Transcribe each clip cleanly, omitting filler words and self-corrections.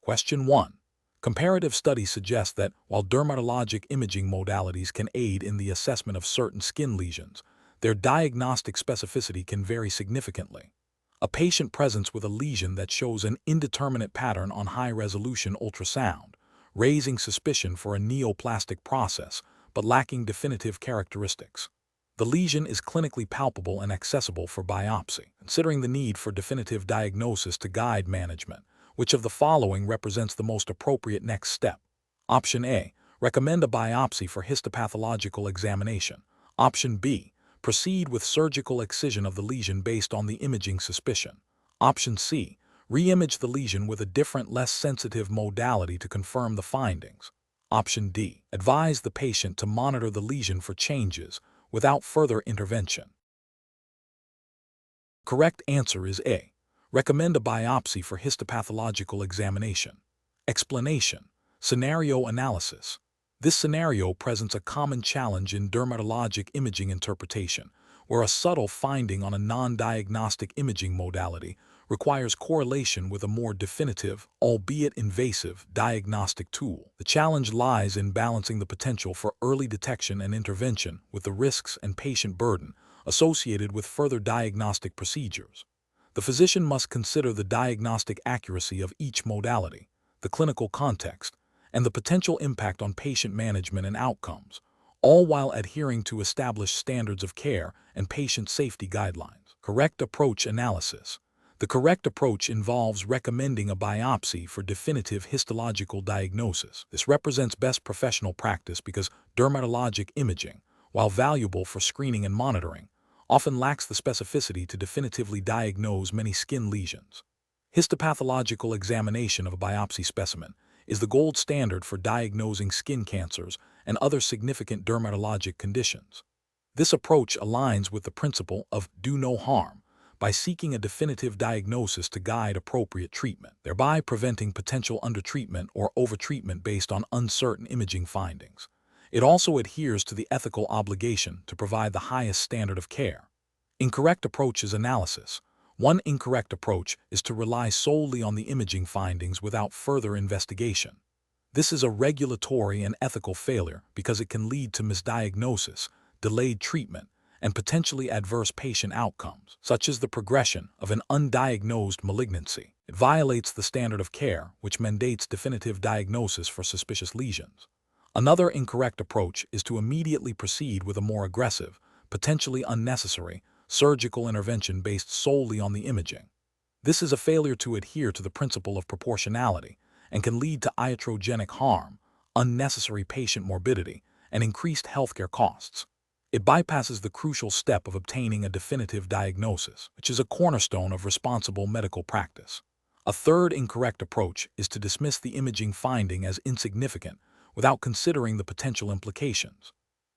Question 1. Comparative studies suggest that while dermatologic imaging modalities can aid in the assessment of certain skin lesions, their diagnostic specificity can vary significantly. A patient presents with a lesion that shows an indeterminate pattern on high-resolution ultrasound, raising suspicion for a neoplastic process but lacking definitive characteristics. The lesion is clinically palpable and accessible for biopsy. Considering the need for definitive diagnosis to guide management, which of the following represents the most appropriate next step? Option A. Recommend a biopsy for histopathological examination. Option B. Proceed with surgical excision of the lesion based on the imaging suspicion. Option C. Re-image the lesion with a different, less sensitive modality to confirm the findings. Option D. Advise the patient to monitor the lesion for changes without further intervention. Correct answer is A. Recommend a biopsy for histopathological examination. Explanation. Scenario analysis. This scenario presents a common challenge in dermatologic imaging interpretation, where a subtle finding on a non-diagnostic imaging modality requires correlation with a more definitive, albeit invasive, diagnostic tool. The challenge lies in balancing the potential for early detection and intervention with the risks and patient burden associated with further diagnostic procedures. The physician must consider the diagnostic accuracy of each modality, the clinical context, and the potential impact on patient management and outcomes, all while adhering to established standards of care and patient safety guidelines. Correct approach analysis. The correct approach involves recommending a biopsy for definitive histological diagnosis. This represents best professional practice because dermatologic imaging, while valuable for screening and monitoring, often lacks the specificity to definitively diagnose many skin lesions. Histopathological examination of a biopsy specimen is the gold standard for diagnosing skin cancers and other significant dermatologic conditions. This approach aligns with the principle of do no harm by seeking a definitive diagnosis to guide appropriate treatment, thereby preventing potential undertreatment or overtreatment based on uncertain imaging findings. It also adheres to the ethical obligation to provide the highest standard of care. Incorrect approaches analysis. One incorrect approach is to rely solely on the imaging findings without further investigation. This is a regulatory and ethical failure because it can lead to misdiagnosis, delayed treatment, and potentially adverse patient outcomes, such as the progression of an undiagnosed malignancy. It violates the standard of care, which mandates definitive diagnosis for suspicious lesions. Another incorrect approach is to immediately proceed with a more aggressive, potentially unnecessary, surgical intervention based solely on the imaging. This is a failure to adhere to the principle of proportionality and can lead to iatrogenic harm, unnecessary patient morbidity, and increased healthcare costs. It bypasses the crucial step of obtaining a definitive diagnosis, which is a cornerstone of responsible medical practice. A third incorrect approach is to dismiss the imaging finding as insignificant without considering the potential implications.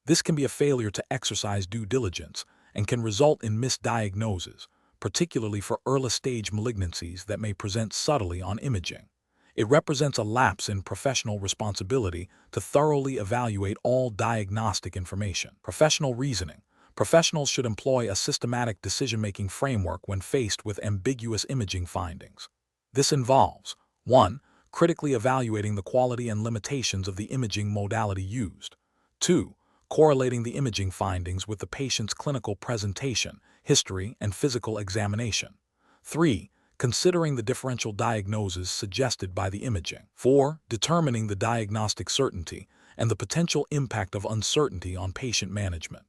This can be a failure to exercise due diligence and can result in misdiagnoses, particularly for early-stage malignancies that may present subtly on imaging. It represents a lapse in professional responsibility to thoroughly evaluate all diagnostic information. Professional reasoning. Professionals should employ a systematic decision-making framework when faced with ambiguous imaging findings. This involves 1. Critically evaluating the quality and limitations of the imaging modality used. 2. Correlating the imaging findings with the patient's clinical presentation, history, and physical examination. 3. Considering the differential diagnoses suggested by the imaging. 4. Determining the diagnostic certainty and the potential impact of uncertainty on patient management.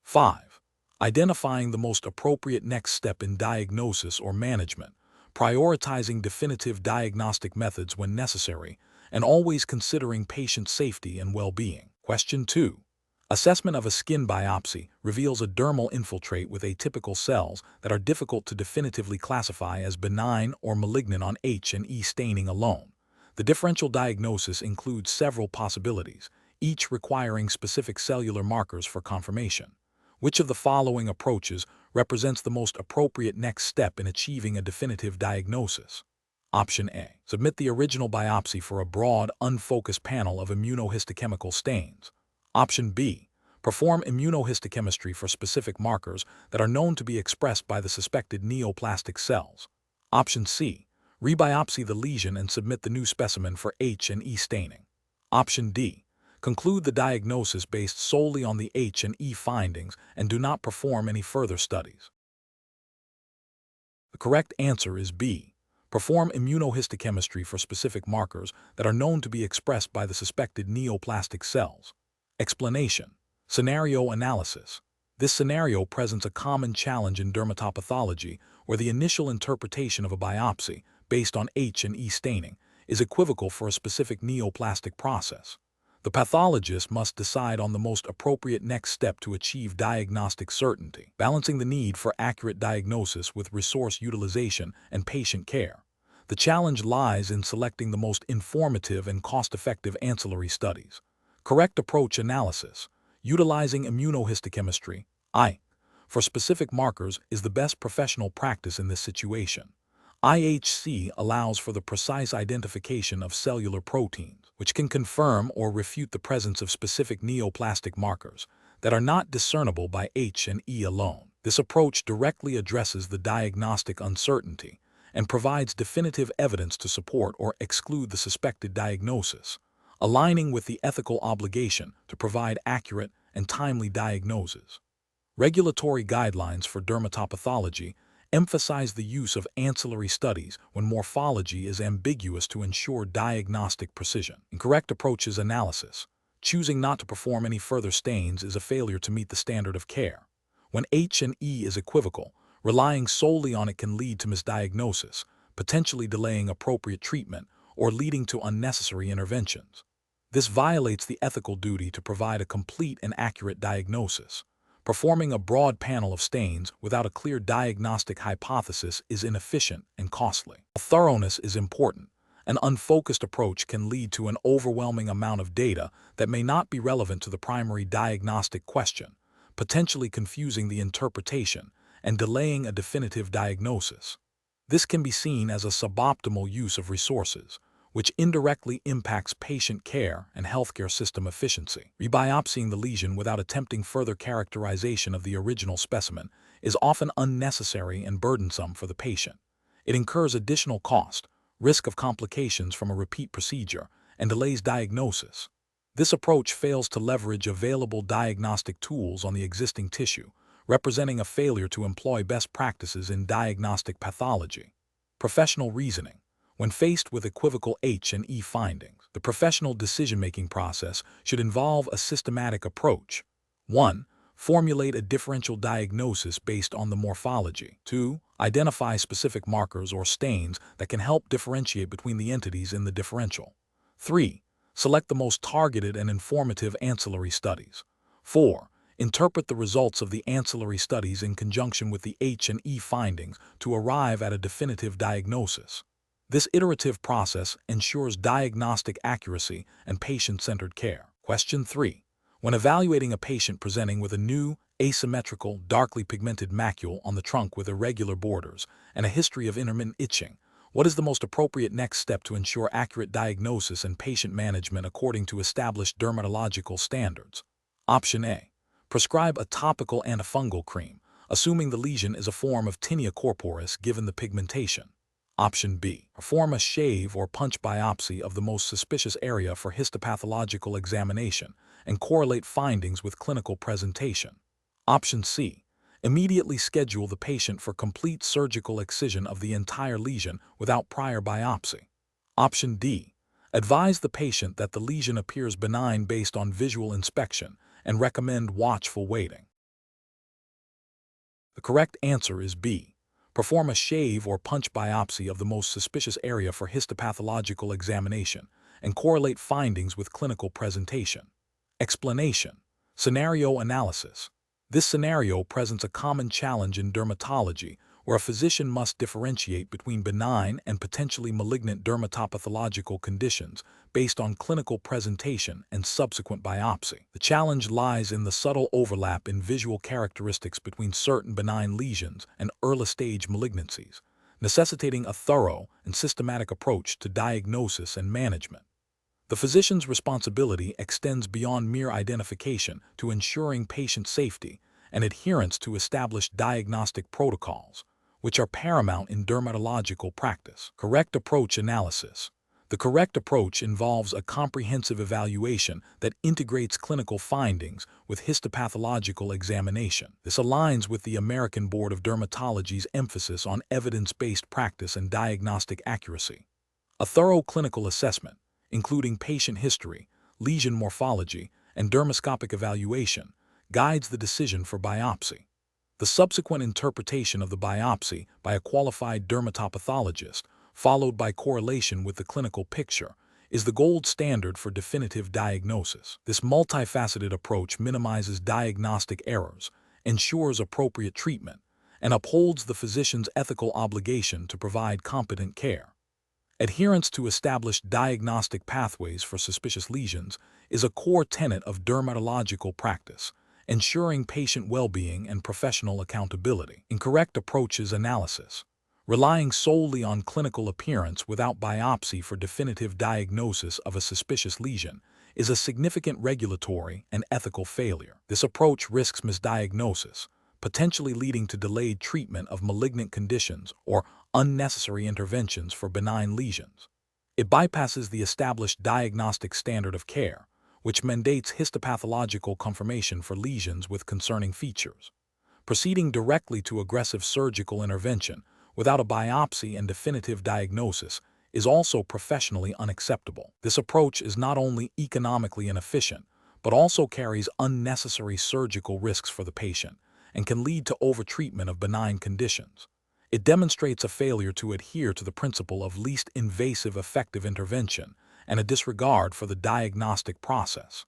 5. Identifying the most appropriate next step in diagnosis or management, prioritizing definitive diagnostic methods when necessary, and always considering patient safety and well-being. Question 2. Assessment of a skin biopsy reveals a dermal infiltrate with atypical cells that are difficult to definitively classify as benign or malignant on H and E staining alone. The differential diagnosis includes several possibilities, each requiring specific cellular markers for confirmation. Which of the following approaches represents the most appropriate next step in achieving a definitive diagnosis? Option A. Submit the original biopsy for a broad, unfocused panel of immunohistochemical stains. Option B. Perform immunohistochemistry for specific markers that are known to be expressed by the suspected neoplastic cells. Option C. Rebiopsy the lesion and submit the new specimen for H and E staining. Option D. Conclude the diagnosis based solely on the H and E findings and do not perform any further studies. The correct answer is B. Perform immunohistochemistry for specific markers that are known to be expressed by the suspected neoplastic cells. Explanation. Scenario analysis. This scenario presents a common challenge in dermatopathology where the initial interpretation of a biopsy, based on H and E staining, is equivocal for a specific neoplastic process. The pathologist must decide on the most appropriate next step to achieve diagnostic certainty, balancing the need for accurate diagnosis with resource utilization and patient care. The challenge lies in selecting the most informative and cost-effective ancillary studies. Correct approach analysis. Utilizing immunohistochemistry, for specific markers is the best professional practice in this situation. IHC allows for the precise identification of cellular proteins, which can confirm or refute the presence of specific neoplastic markers that are not discernible by H and E alone. This approach directly addresses the diagnostic uncertainty and provides definitive evidence to support or exclude the suspected diagnosis, aligning with the ethical obligation to provide accurate and timely diagnoses. Regulatory guidelines for dermatopathology emphasize the use of ancillary studies when morphology is ambiguous to ensure diagnostic precision. Incorrect approaches analysis. Choosing not to perform any further stains is a failure to meet the standard of care. When H and E is equivocal, relying solely on it can lead to misdiagnosis, potentially delaying appropriate treatment or leading to unnecessary interventions. This violates the ethical duty to provide a complete and accurate diagnosis. Performing a broad panel of stains without a clear diagnostic hypothesis is inefficient and costly. Thoroughness is important. An unfocused approach can lead to an overwhelming amount of data that may not be relevant to the primary diagnostic question, potentially confusing the interpretation and delaying a definitive diagnosis. This can be seen as a suboptimal use of resources, which indirectly impacts patient care and healthcare system efficiency. Rebiopsying the lesion without attempting further characterization of the original specimen is often unnecessary and burdensome for the patient. It incurs additional cost, risk of complications from a repeat procedure, and delays diagnosis. This approach fails to leverage available diagnostic tools on the existing tissue, representing a failure to employ best practices in diagnostic pathology. Professional reasoning. When faced with equivocal H and E findings, the professional decision-making process should involve a systematic approach. 1. Formulate a differential diagnosis based on the morphology. 2. Identify specific markers or stains that can help differentiate between the entities in the differential. 3. Select the most targeted and informative ancillary studies. 4. Interpret the results of the ancillary studies in conjunction with the H and E findings to arrive at a definitive diagnosis. This iterative process ensures diagnostic accuracy and patient-centered care. Question 3. When evaluating a patient presenting with a new, asymmetrical, darkly pigmented macule on the trunk with irregular borders and a history of intermittent itching, what is the most appropriate next step to ensure accurate diagnosis and patient management according to established dermatological standards? Option A. Prescribe a topical antifungal cream, assuming the lesion is a form of tinea corporis given the pigmentation. Option B. Perform a shave or punch biopsy of the most suspicious area for histopathological examination and correlate findings with clinical presentation. Option C. Immediately schedule the patient for complete surgical excision of the entire lesion without prior biopsy. Option D. Advise the patient that the lesion appears benign based on visual inspection and recommend watchful waiting. The correct answer is B. Perform a shave or punch biopsy of the most suspicious area for histopathological examination and correlate findings with clinical presentation. Explanation. Scenario analysis. This scenario presents a common challenge in dermatology where a physician must differentiate between benign and potentially malignant dermatopathological conditions based on clinical presentation and subsequent biopsy. The challenge lies in the subtle overlap in visual characteristics between certain benign lesions and early-stage malignancies, necessitating a thorough and systematic approach to diagnosis and management. The physician's responsibility extends beyond mere identification to ensuring patient safety and adherence to established diagnostic protocols, which are paramount in dermatological practice. Correct approach analysis. The correct approach involves a comprehensive evaluation that integrates clinical findings with histopathological examination. This aligns with the American Board of Dermatology's emphasis on evidence-based practice and diagnostic accuracy. A thorough clinical assessment, including patient history, lesion morphology, and dermoscopic evaluation, guides the decision for biopsy. The subsequent interpretation of the biopsy by a qualified dermatopathologist, followed by correlation with the clinical picture, is the gold standard for definitive diagnosis. This multifaceted approach minimizes diagnostic errors, ensures appropriate treatment, and upholds the physician's ethical obligation to provide competent care. Adherence to established diagnostic pathways for suspicious lesions is a core tenet of dermatological practice, ensuring patient well-being and professional accountability. Incorrect approaches analysis. Relying solely on clinical appearance without biopsy for definitive diagnosis of a suspicious lesion is a significant regulatory and ethical failure. This approach risks misdiagnosis, potentially leading to delayed treatment of malignant conditions or unnecessary interventions for benign lesions. It bypasses the established diagnostic standard of care, which mandates histopathological confirmation for lesions with concerning features. Proceeding directly to aggressive surgical intervention without a biopsy and definitive diagnosis is also professionally unacceptable. This approach is not only economically inefficient, but also carries unnecessary surgical risks for the patient and can lead to overtreatment of benign conditions. It demonstrates a failure to adhere to the principle of least invasive effective intervention and a disregard for the diagnostic process.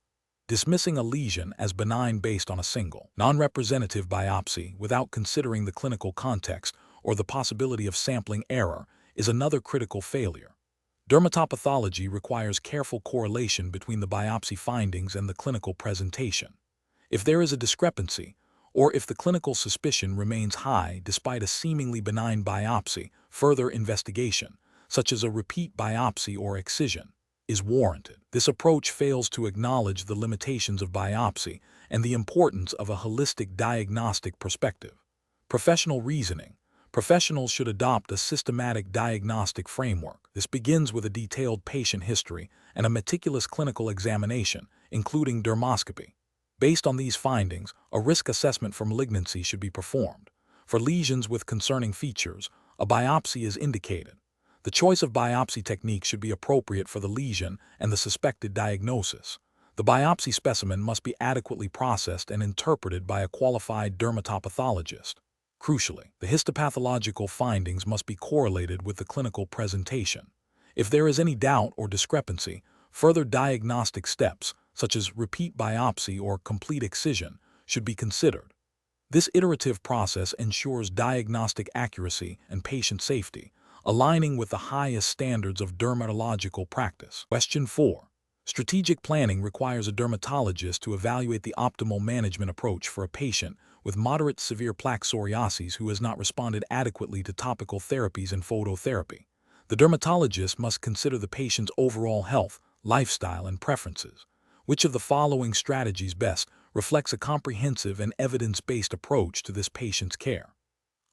Dismissing a lesion as benign based on a single, non-representative biopsy without considering the clinical context or the possibility of sampling error is another critical failure. Dermatopathology requires careful correlation between the biopsy findings and the clinical presentation. If there is a discrepancy, or if the clinical suspicion remains high despite a seemingly benign biopsy, further investigation, such as a repeat biopsy or excision, is warranted. This approach fails to acknowledge the limitations of biopsy and the importance of a holistic diagnostic perspective. Professional reasoning. Professionals should adopt a systematic diagnostic framework. This begins with a detailed patient history and a meticulous clinical examination, including dermoscopy. Based on these findings, a risk assessment for malignancy should be performed. For lesions with concerning features, a biopsy is indicated. The choice of biopsy technique should be appropriate for the lesion and the suspected diagnosis. The biopsy specimen must be adequately processed and interpreted by a qualified dermatopathologist. Crucially, the histopathological findings must be correlated with the clinical presentation. If there is any doubt or discrepancy, further diagnostic steps, such as repeat biopsy or complete excision, should be considered. This iterative process ensures diagnostic accuracy and patient safety, aligning with the highest standards of dermatological practice. Question 4. Strategic planning requires a dermatologist to evaluate the optimal management approach for a patient with moderate to severe plaque psoriasis who has not responded adequately to topical therapies and phototherapy. The dermatologist must consider the patient's overall health, lifestyle, and preferences. Which of the following strategies best reflects a comprehensive and evidence-based approach to this patient's care?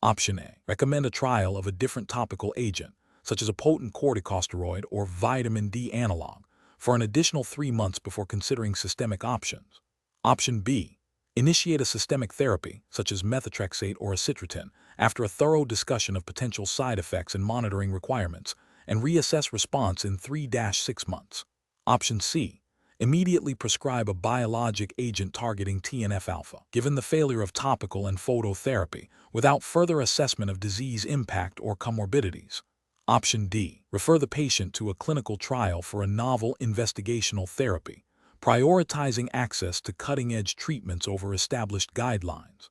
Option A. Recommend a trial of a different topical agent, such as a potent corticosteroid or vitamin D analog, for an additional 3 months before considering systemic options. Option B. Initiate a systemic therapy, such as methotrexate or acitretin, after a thorough discussion of potential side effects and monitoring requirements, and reassess response in 3-6 months. Option C. Immediately prescribe a biologic agent targeting TNF-alpha, given the failure of topical and phototherapy, without further assessment of disease impact or comorbidities. Option D. Refer the patient to a clinical trial for a novel investigational therapy, prioritizing access to cutting-edge treatments over established guidelines.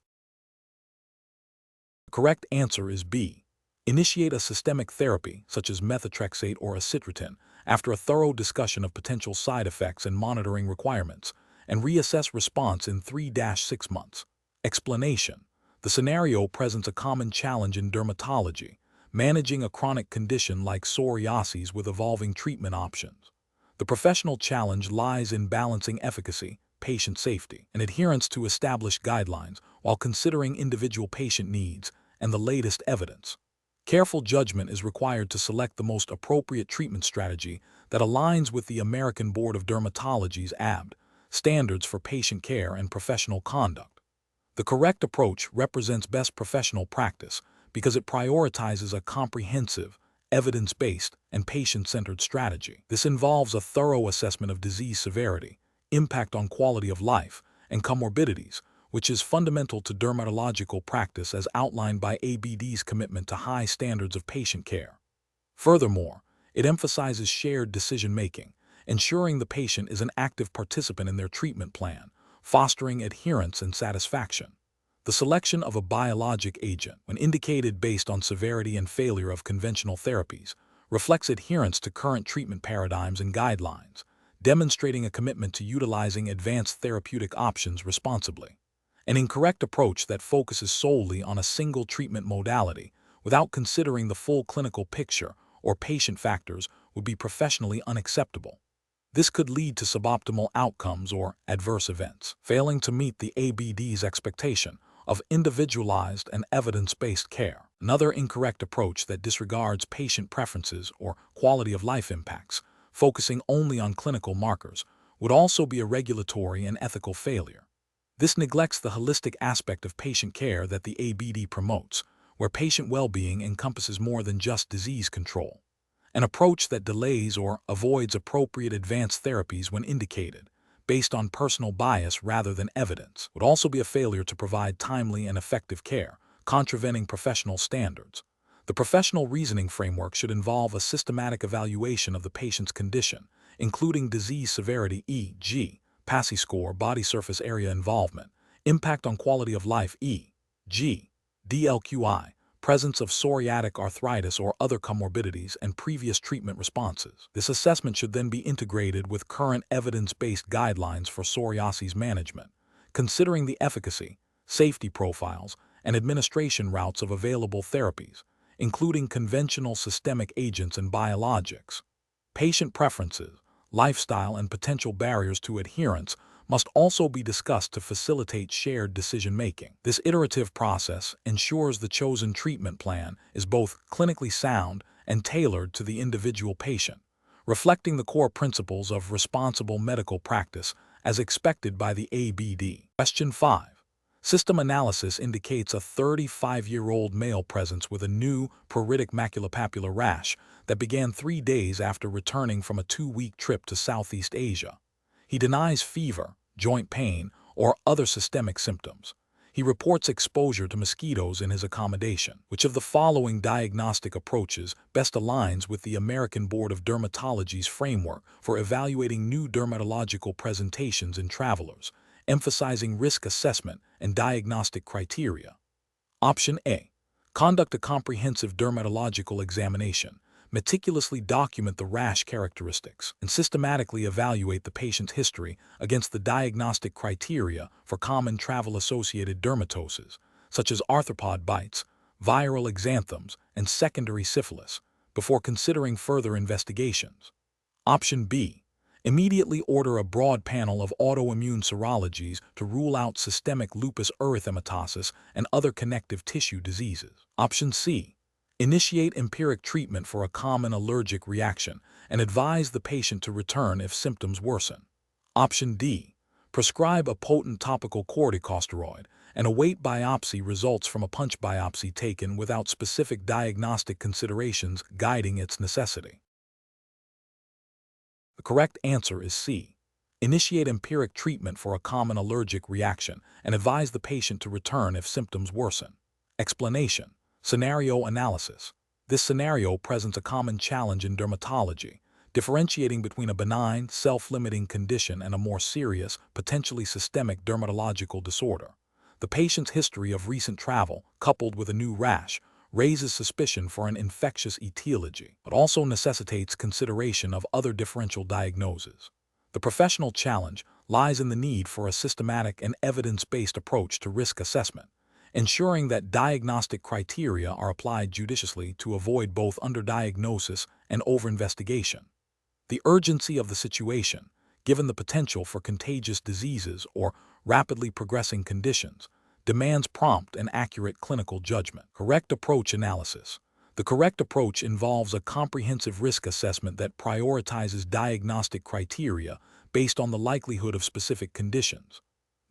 The correct answer is B. Initiate a systemic therapy, such as methotrexate or acitretin, after a thorough discussion of potential side effects and monitoring requirements, and reassess response in 3-6 months. Explanation. The scenario presents a common challenge in dermatology, managing a chronic condition like psoriasis with evolving treatment options. The professional challenge lies in balancing efficacy, patient safety, and adherence to established guidelines while considering individual patient needs and the latest evidence. Careful judgment is required to select the most appropriate treatment strategy that aligns with the American Board of Dermatology's ABD, Standards for Patient Care and Professional Conduct. The correct approach represents best professional practice because it prioritizes a comprehensive, evidence-based, and patient-centered strategy. This involves a thorough assessment of disease severity, impact on quality of life, and comorbidities, which is fundamental to dermatological practice as outlined by ABD's commitment to high standards of patient care. Furthermore, it emphasizes shared decision-making, ensuring the patient is an active participant in their treatment plan, fostering adherence and satisfaction. The selection of a biologic agent, when indicated based on severity and failure of conventional therapies, reflects adherence to current treatment paradigms and guidelines, demonstrating a commitment to utilizing advanced therapeutic options responsibly. An incorrect approach that focuses solely on a single treatment modality without considering the full clinical picture or patient factors would be professionally unacceptable. This could lead to suboptimal outcomes or adverse events, failing to meet the ABD's expectation of individualized and evidence-based care. Another incorrect approach that disregards patient preferences or quality of life impacts, focusing only on clinical markers, would also be a regulatory and ethical failure. This neglects the holistic aspect of patient care that the ABD promotes, where patient well-being encompasses more than just disease control. An approach that delays or avoids appropriate advanced therapies when indicated, based on personal bias rather than evidence, would also be a failure to provide timely and effective care, contravening professional standards. The professional reasoning framework should involve a systematic evaluation of the patient's condition, including disease severity e.g., PASI score, body surface area involvement, impact on quality of life e.g., DLQI, presence of psoriatic arthritis or other comorbidities, and previous treatment responses. This assessment should then be integrated with current evidence-based guidelines for psoriasis management, considering the efficacy, safety profiles, and administration routes of available therapies, including conventional systemic agents and biologics. Patient preferences, lifestyle, and potential barriers to adherence must also be discussed to facilitate shared decision-making. This iterative process ensures the chosen treatment plan is both clinically sound and tailored to the individual patient, reflecting the core principles of responsible medical practice as expected by the ABD. Question 5. System analysis indicates a 35-year-old male presents with a new pruritic maculopapular rash that began 3 days after returning from a 2-week trip to Southeast Asia. He denies fever, joint pain, or other systemic symptoms. He reports exposure to mosquitoes in his accommodation. Which of the following diagnostic approaches best aligns with the American Board of Dermatology's framework for evaluating new dermatological presentations in travelers, emphasizing risk assessment and diagnostic criteria? Option A. Conduct a comprehensive dermatological examination, meticulously document the rash characteristics, and systematically evaluate the patient's history against the diagnostic criteria for common travel-associated dermatoses, such as arthropod bites, viral exanthems, and secondary syphilis, before considering further investigations. Option B. Immediately order a broad panel of autoimmune serologies to rule out systemic lupus erythematosus and other connective tissue diseases. Option C. Initiate empiric treatment for a common allergic reaction and advise the patient to return if symptoms worsen. Option D. Prescribe a potent topical corticosteroid and await biopsy results from a punch biopsy taken without specific diagnostic considerations guiding its necessity. The correct answer is C. Initiate empiric treatment for a common allergic reaction and advise the patient to return if symptoms worsen. Explanation. Scenario analysis. This scenario presents a common challenge in dermatology, differentiating between a benign, self-limiting condition and a more serious, potentially systemic dermatological disorder. The patient's history of recent travel, coupled with a new rash, raises suspicion for an infectious etiology, but also necessitates consideration of other differential diagnoses. The professional challenge lies in the need for a systematic and evidence-based approach to risk assessment, ensuring that diagnostic criteria are applied judiciously to avoid both underdiagnosis and overinvestigation. The urgency of the situation, given the potential for contagious diseases or rapidly progressing conditions, demands prompt and accurate clinical judgment. Correct approach analysis. The correct approach involves a comprehensive risk assessment that prioritizes diagnostic criteria based on the likelihood of specific conditions.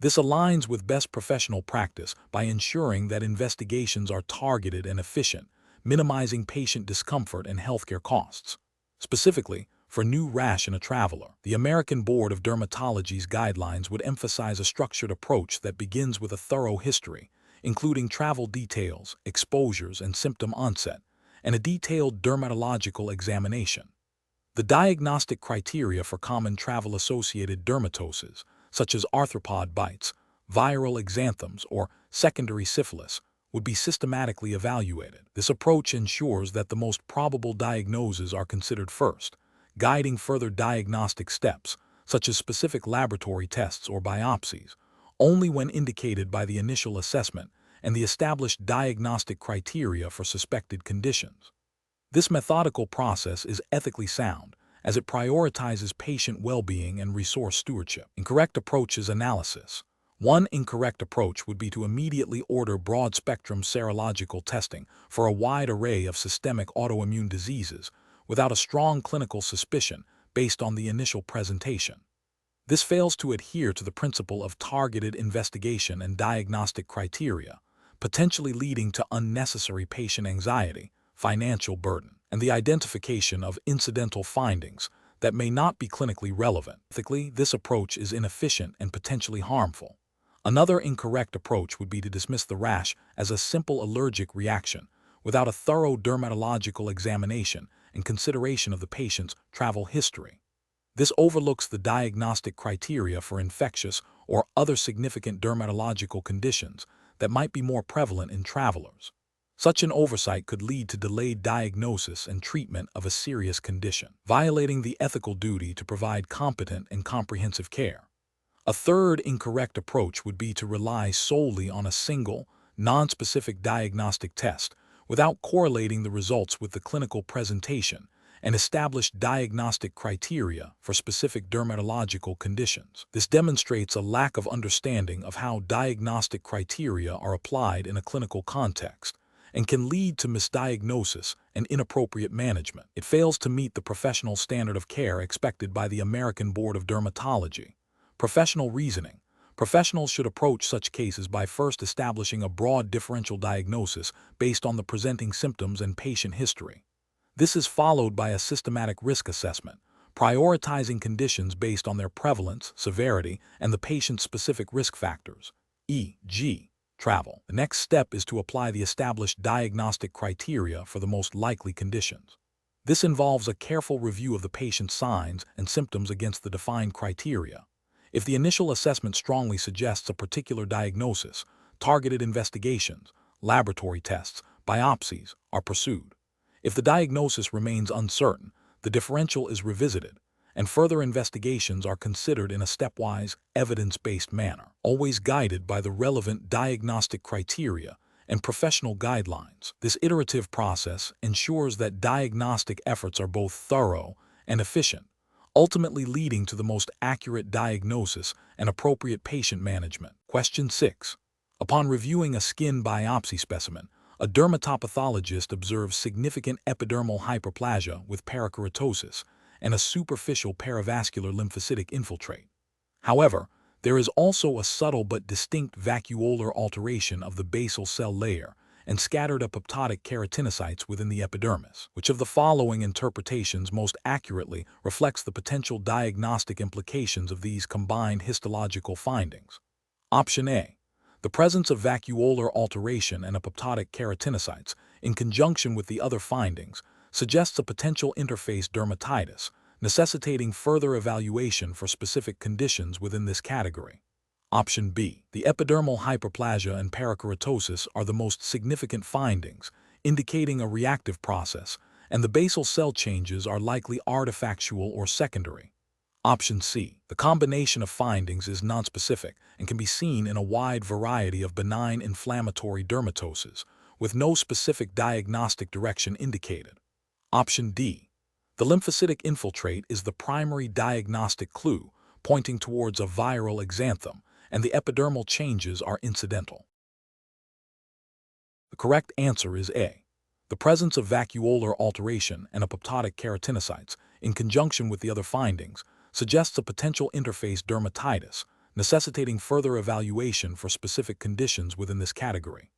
This aligns with best professional practice by ensuring that investigations are targeted and efficient, minimizing patient discomfort and healthcare costs. Specifically, for new rash in a traveler, the American Board of Dermatology's guidelines would emphasize a structured approach that begins with a thorough history, including travel details, exposures, and symptom onset, and a detailed dermatological examination. The diagnostic criteria for common travel-associated dermatoses, such as arthropod bites, viral exanthems, or secondary syphilis, would be systematically evaluated. This approach ensures that the most probable diagnoses are considered first, guiding further diagnostic steps, such as specific laboratory tests or biopsies, only when indicated by the initial assessment and the established diagnostic criteria for suspected conditions. This methodical process is ethically sound, as it prioritizes patient well-being and resource stewardship. Incorrect approaches analysis. One incorrect approach would be to immediately order broad-spectrum serological testing for a wide array of systemic autoimmune diseases without a strong clinical suspicion based on the initial presentation. This fails to adhere to the principle of targeted investigation and diagnostic criteria, potentially leading to unnecessary patient anxiety, financial burden, and the identification of incidental findings that may not be clinically relevant. Ethically, this approach is inefficient and potentially harmful. Another incorrect approach would be to dismiss the rash as a simple allergic reaction without a thorough dermatological examination and consideration of the patient's travel history. This overlooks the diagnostic criteria for infectious or other significant dermatological conditions that might be more prevalent in travelers. Such an oversight could lead to delayed diagnosis and treatment of a serious condition, violating the ethical duty to provide competent and comprehensive care. A third incorrect approach would be to rely solely on a single, nonspecific diagnostic test without correlating the results with the clinical presentation and established diagnostic criteria for specific dermatological conditions. This demonstrates a lack of understanding of how diagnostic criteria are applied in a clinical context and can lead to misdiagnosis and inappropriate management. It fails to meet the professional standard of care expected by the American Board of Dermatology. Professional reasoning. Professionals should approach such cases by first establishing a broad differential diagnosis based on the presenting symptoms and patient history. This is followed by a systematic risk assessment, prioritizing conditions based on their prevalence, severity, and the patient's specific risk factors, e.g., travel. The next step is to apply the established diagnostic criteria for the most likely conditions. This involves a careful review of the patient's signs and symptoms against the defined criteria. If the initial assessment strongly suggests a particular diagnosis, targeted investigations, laboratory tests, biopsies are pursued. If the diagnosis remains uncertain, the differential is revisited, and further investigations are considered in a stepwise, evidence-based manner, always guided by the relevant diagnostic criteria and professional guidelines. This iterative process ensures that diagnostic efforts are both thorough and efficient, ultimately leading to the most accurate diagnosis and appropriate patient management. Question 6. Upon reviewing a skin biopsy specimen, a dermatopathologist observes significant epidermal hyperplasia with parakeratosis and a superficial perivascular lymphocytic infiltrate. However, there is also a subtle but distinct vacuolar alteration of the basal cell layer and scattered apoptotic keratinocytes within the epidermis. Which of the following interpretations most accurately reflects the potential diagnostic implications of these combined histological findings? Option A. The presence of vacuolar alteration and apoptotic keratinocytes, in conjunction with the other findings, suggests a potential interface dermatitis, necessitating further evaluation for specific conditions within this category. Option B. The epidermal hyperplasia and parakeratosis are the most significant findings, indicating a reactive process, and the basal cell changes are likely artifactual or secondary. Option C. The combination of findings is nonspecific and can be seen in a wide variety of benign inflammatory dermatoses, with no specific diagnostic direction indicated. Option D. The lymphocytic infiltrate is the primary diagnostic clue, pointing towards a viral exanthem, and the epidermal changes are incidental. correct answer is A. The presence of vacuolar alteration and apoptotic keratinocytes, in conjunction with the other findings, suggests a potential interface dermatitis, necessitating further evaluation for specific conditions within this category.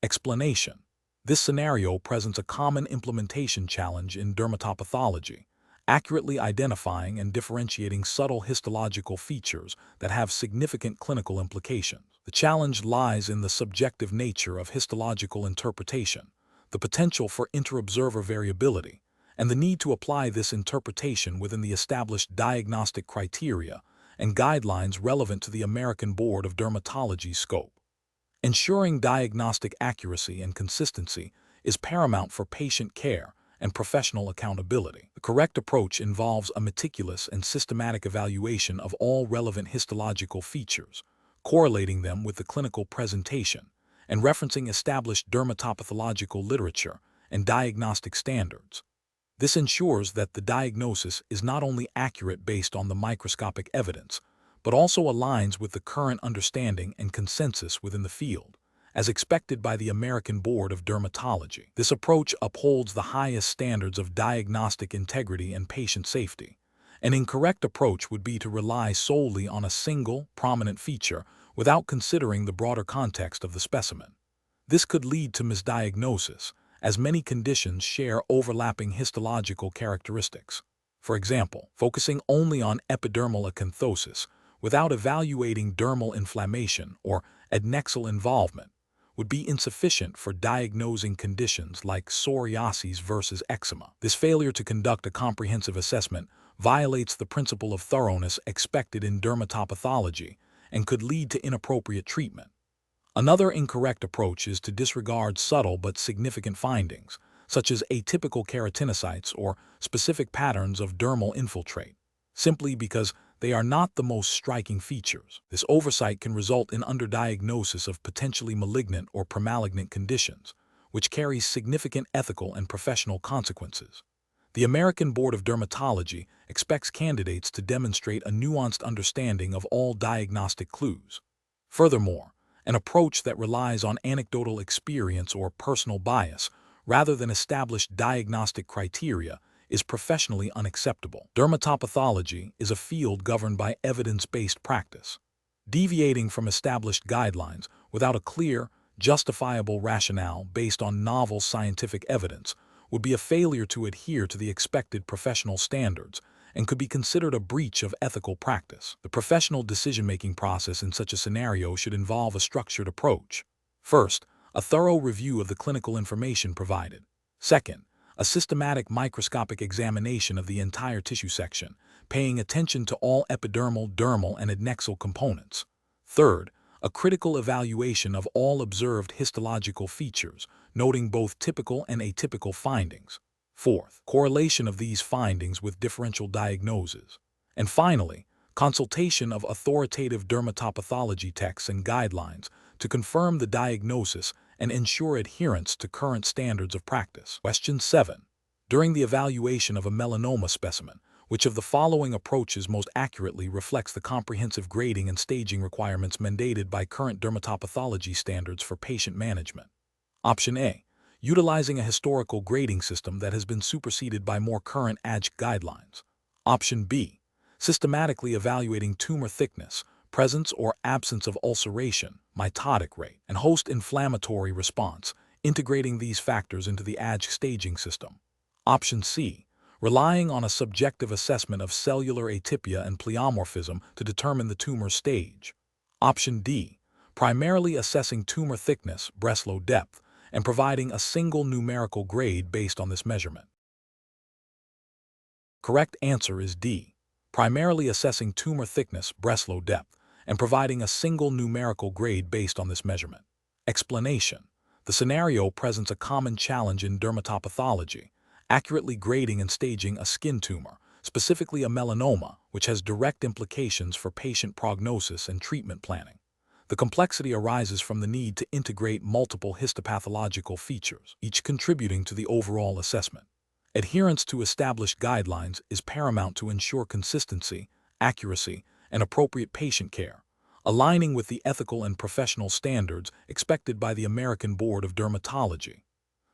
Explanation: this scenario presents a common implementation challenge in dermatopathology, accurately identifying and differentiating subtle histological features that have significant clinical implications. The challenge lies in the subjective nature of histological interpretation, the potential for inter-observer variability, and the need to apply this interpretation within the established diagnostic criteria and guidelines relevant to the American Board of Dermatology's scope. Ensuring diagnostic accuracy and consistency is paramount for patient care and professional accountability. The correct approach involves a meticulous and systematic evaluation of all relevant histological features, correlating them with the clinical presentation, and referencing established dermatopathological literature and diagnostic standards. This ensures that the diagnosis is not only accurate based on the microscopic evidence, but also aligns with the current understanding and consensus within the field, as expected by the American Board of Dermatology. This approach upholds the highest standards of diagnostic integrity and patient safety. An incorrect approach would be to rely solely on a single, prominent feature without considering the broader context of the specimen. This could lead to misdiagnosis, as many conditions share overlapping histological characteristics. For example, focusing only on epidermal acanthosis without evaluating dermal inflammation or adnexal involvement would be insufficient for diagnosing conditions like psoriasis versus eczema. This failure to conduct a comprehensive assessment violates the principle of thoroughness expected in dermatopathology and could lead to inappropriate treatment. Another incorrect approach is to disregard subtle but significant findings, such as atypical keratinocytes or specific patterns of dermal infiltrate, simply because they are not the most striking features. This oversight can result in underdiagnosis of potentially malignant or premalignant conditions, which carries significant ethical and professional consequences. The American Board of Dermatology expects candidates to demonstrate a nuanced understanding of all diagnostic clues. Furthermore, an approach that relies on anecdotal experience or personal bias rather than established diagnostic criteria is professionally unacceptable. Dermatopathology is a field governed by evidence-based practice. Deviating from established guidelines without a clear, justifiable rationale based on novel scientific evidence would be a failure to adhere to the expected professional standards and could be considered a breach of ethical practice. The professional decision-making process in such a scenario should involve a structured approach. First, a thorough review of the clinical information provided. Second, a systematic microscopic examination of the entire tissue section, paying attention to all epidermal, dermal, and adnexal components. Third, a critical evaluation of all observed histological features, noting both typical and atypical findings. Fourth, correlation of these findings with differential diagnoses. And finally, consultation of authoritative dermatopathology texts and guidelines to confirm the diagnosis and ensure adherence to current standards of practice. Question 7. During the evaluation of a melanoma specimen, which of the following approaches most accurately reflects the comprehensive grading and staging requirements mandated by current dermatopathology standards for patient management? Option A. Utilizing a historical grading system that has been superseded by more current AJC guidelines. Option B. Systematically evaluating tumor thickness, presence or absence of ulceration, mitotic rate, and host inflammatory response, integrating these factors into the AJC staging system. Option C. Relying on a subjective assessment of cellular atypia and pleomorphism to determine the tumor stage. Option D. Primarily assessing tumor thickness, Breslow depth, and providing a single numerical grade based on this measurement. Correct answer is D. Primarily assessing tumor thickness, Breslow depth, and providing a single numerical grade based on this measurement. Explanation: the scenario presents a common challenge in dermatopathology, accurately grading and staging a skin tumor, specifically a melanoma, which has direct implications for patient prognosis and treatment planning. The complexity arises from the need to integrate multiple histopathological features, each contributing to the overall assessment. Adherence to established guidelines is paramount to ensure consistency, accuracy, and appropriate patient care, aligning with the ethical and professional standards expected by the American Board of Dermatology.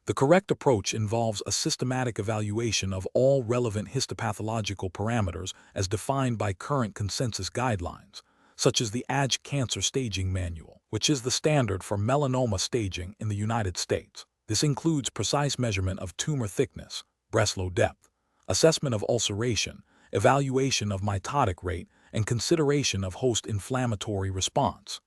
The correct approach involves a systematic evaluation of all relevant histopathological parameters as defined by current consensus guidelines, such as the AJ Cancer Staging Manual, which is the standard for melanoma staging in the United States. This includes precise measurement of tumor thickness, breast low depth, assessment of ulceration, evaluation of mitotic rate, and consideration of host inflammatory response.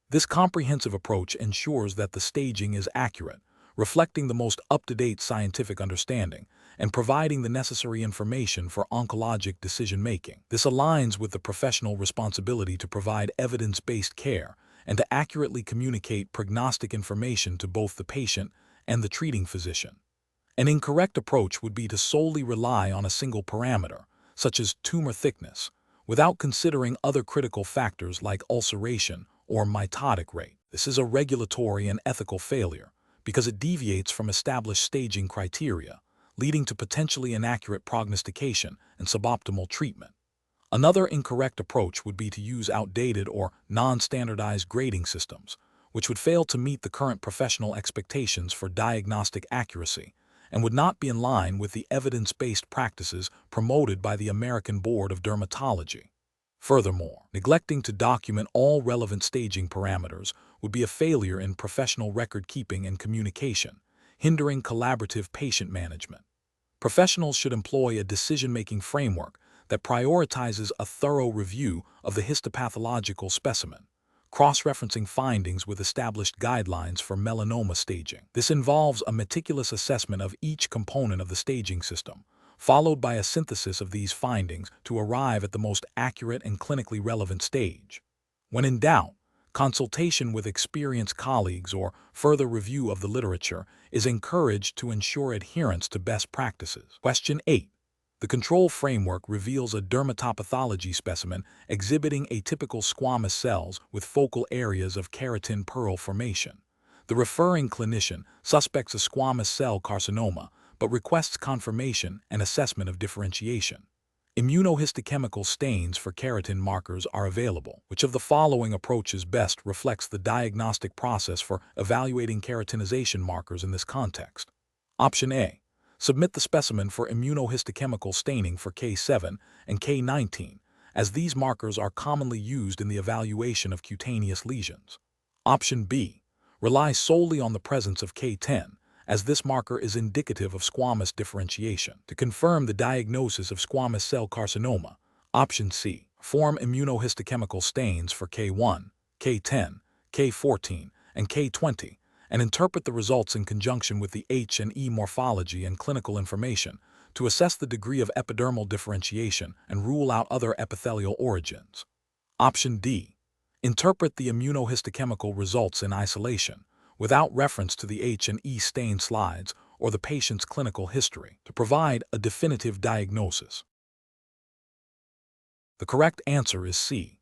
This comprehensive approach ensures that the staging is accurate, reflecting the most up-to-date scientific understanding, and providing the necessary information for oncologic decision-making. This aligns with the professional responsibility to provide evidence-based care and to accurately communicate prognostic information to both the patient and the treating physician. An incorrect approach would be to solely rely on a single parameter, such as tumor thickness, without considering other critical factors like ulceration or mitotic rate. This is a regulatory and ethical failure because it deviates from established staging criteria, leading to potentially inaccurate prognostication and suboptimal treatment. Another incorrect approach would be to use outdated or non-standardized grading systems, which would fail to meet the current professional expectations for diagnostic accuracy and would not be in line with the evidence-based practices promoted by the American Board of Dermatology. Furthermore, neglecting to document all relevant staging parameters would be a failure in professional record-keeping and communication, hindering collaborative patient management. Professionals should employ a decision-making framework that prioritizes a thorough review of the histopathological specimen, cross-referencing findings with established guidelines for melanoma staging. This involves a meticulous assessment of each component of the staging system, followed by a synthesis of these findings to arrive at the most accurate and clinically relevant stage. When in doubt, consultation with experienced colleagues or further review of the literature is encouraged to ensure adherence to best practices. Question 8. The control framework reveals a dermatopathology specimen exhibiting atypical squamous cells with focal areas of keratin pearl formation. The referring clinician suspects a squamous cell carcinoma, but requests confirmation and assessment of differentiation. Immunohistochemical stains for keratin markers are available. Which of the following approaches best reflects the diagnostic process for evaluating keratinization markers in this context? Option A. Submit the specimen for immunohistochemical staining for K7 and K19, as these markers are commonly used in the evaluation of cutaneous lesions. Option B. Rely solely on the presence of K10, as this marker is indicative of squamous differentiation. To confirm the diagnosis of squamous cell carcinoma, Option C. Perform immunohistochemical stains for K1, K10, K14, and K20, and interpret the results in conjunction with the H&E morphology and clinical information to assess the degree of epidermal differentiation and rule out other epithelial origins. Option D. Interpret the immunohistochemical results in isolation, without reference to the H&E stain slides or the patient's clinical history, to provide a definitive diagnosis. The correct answer is C.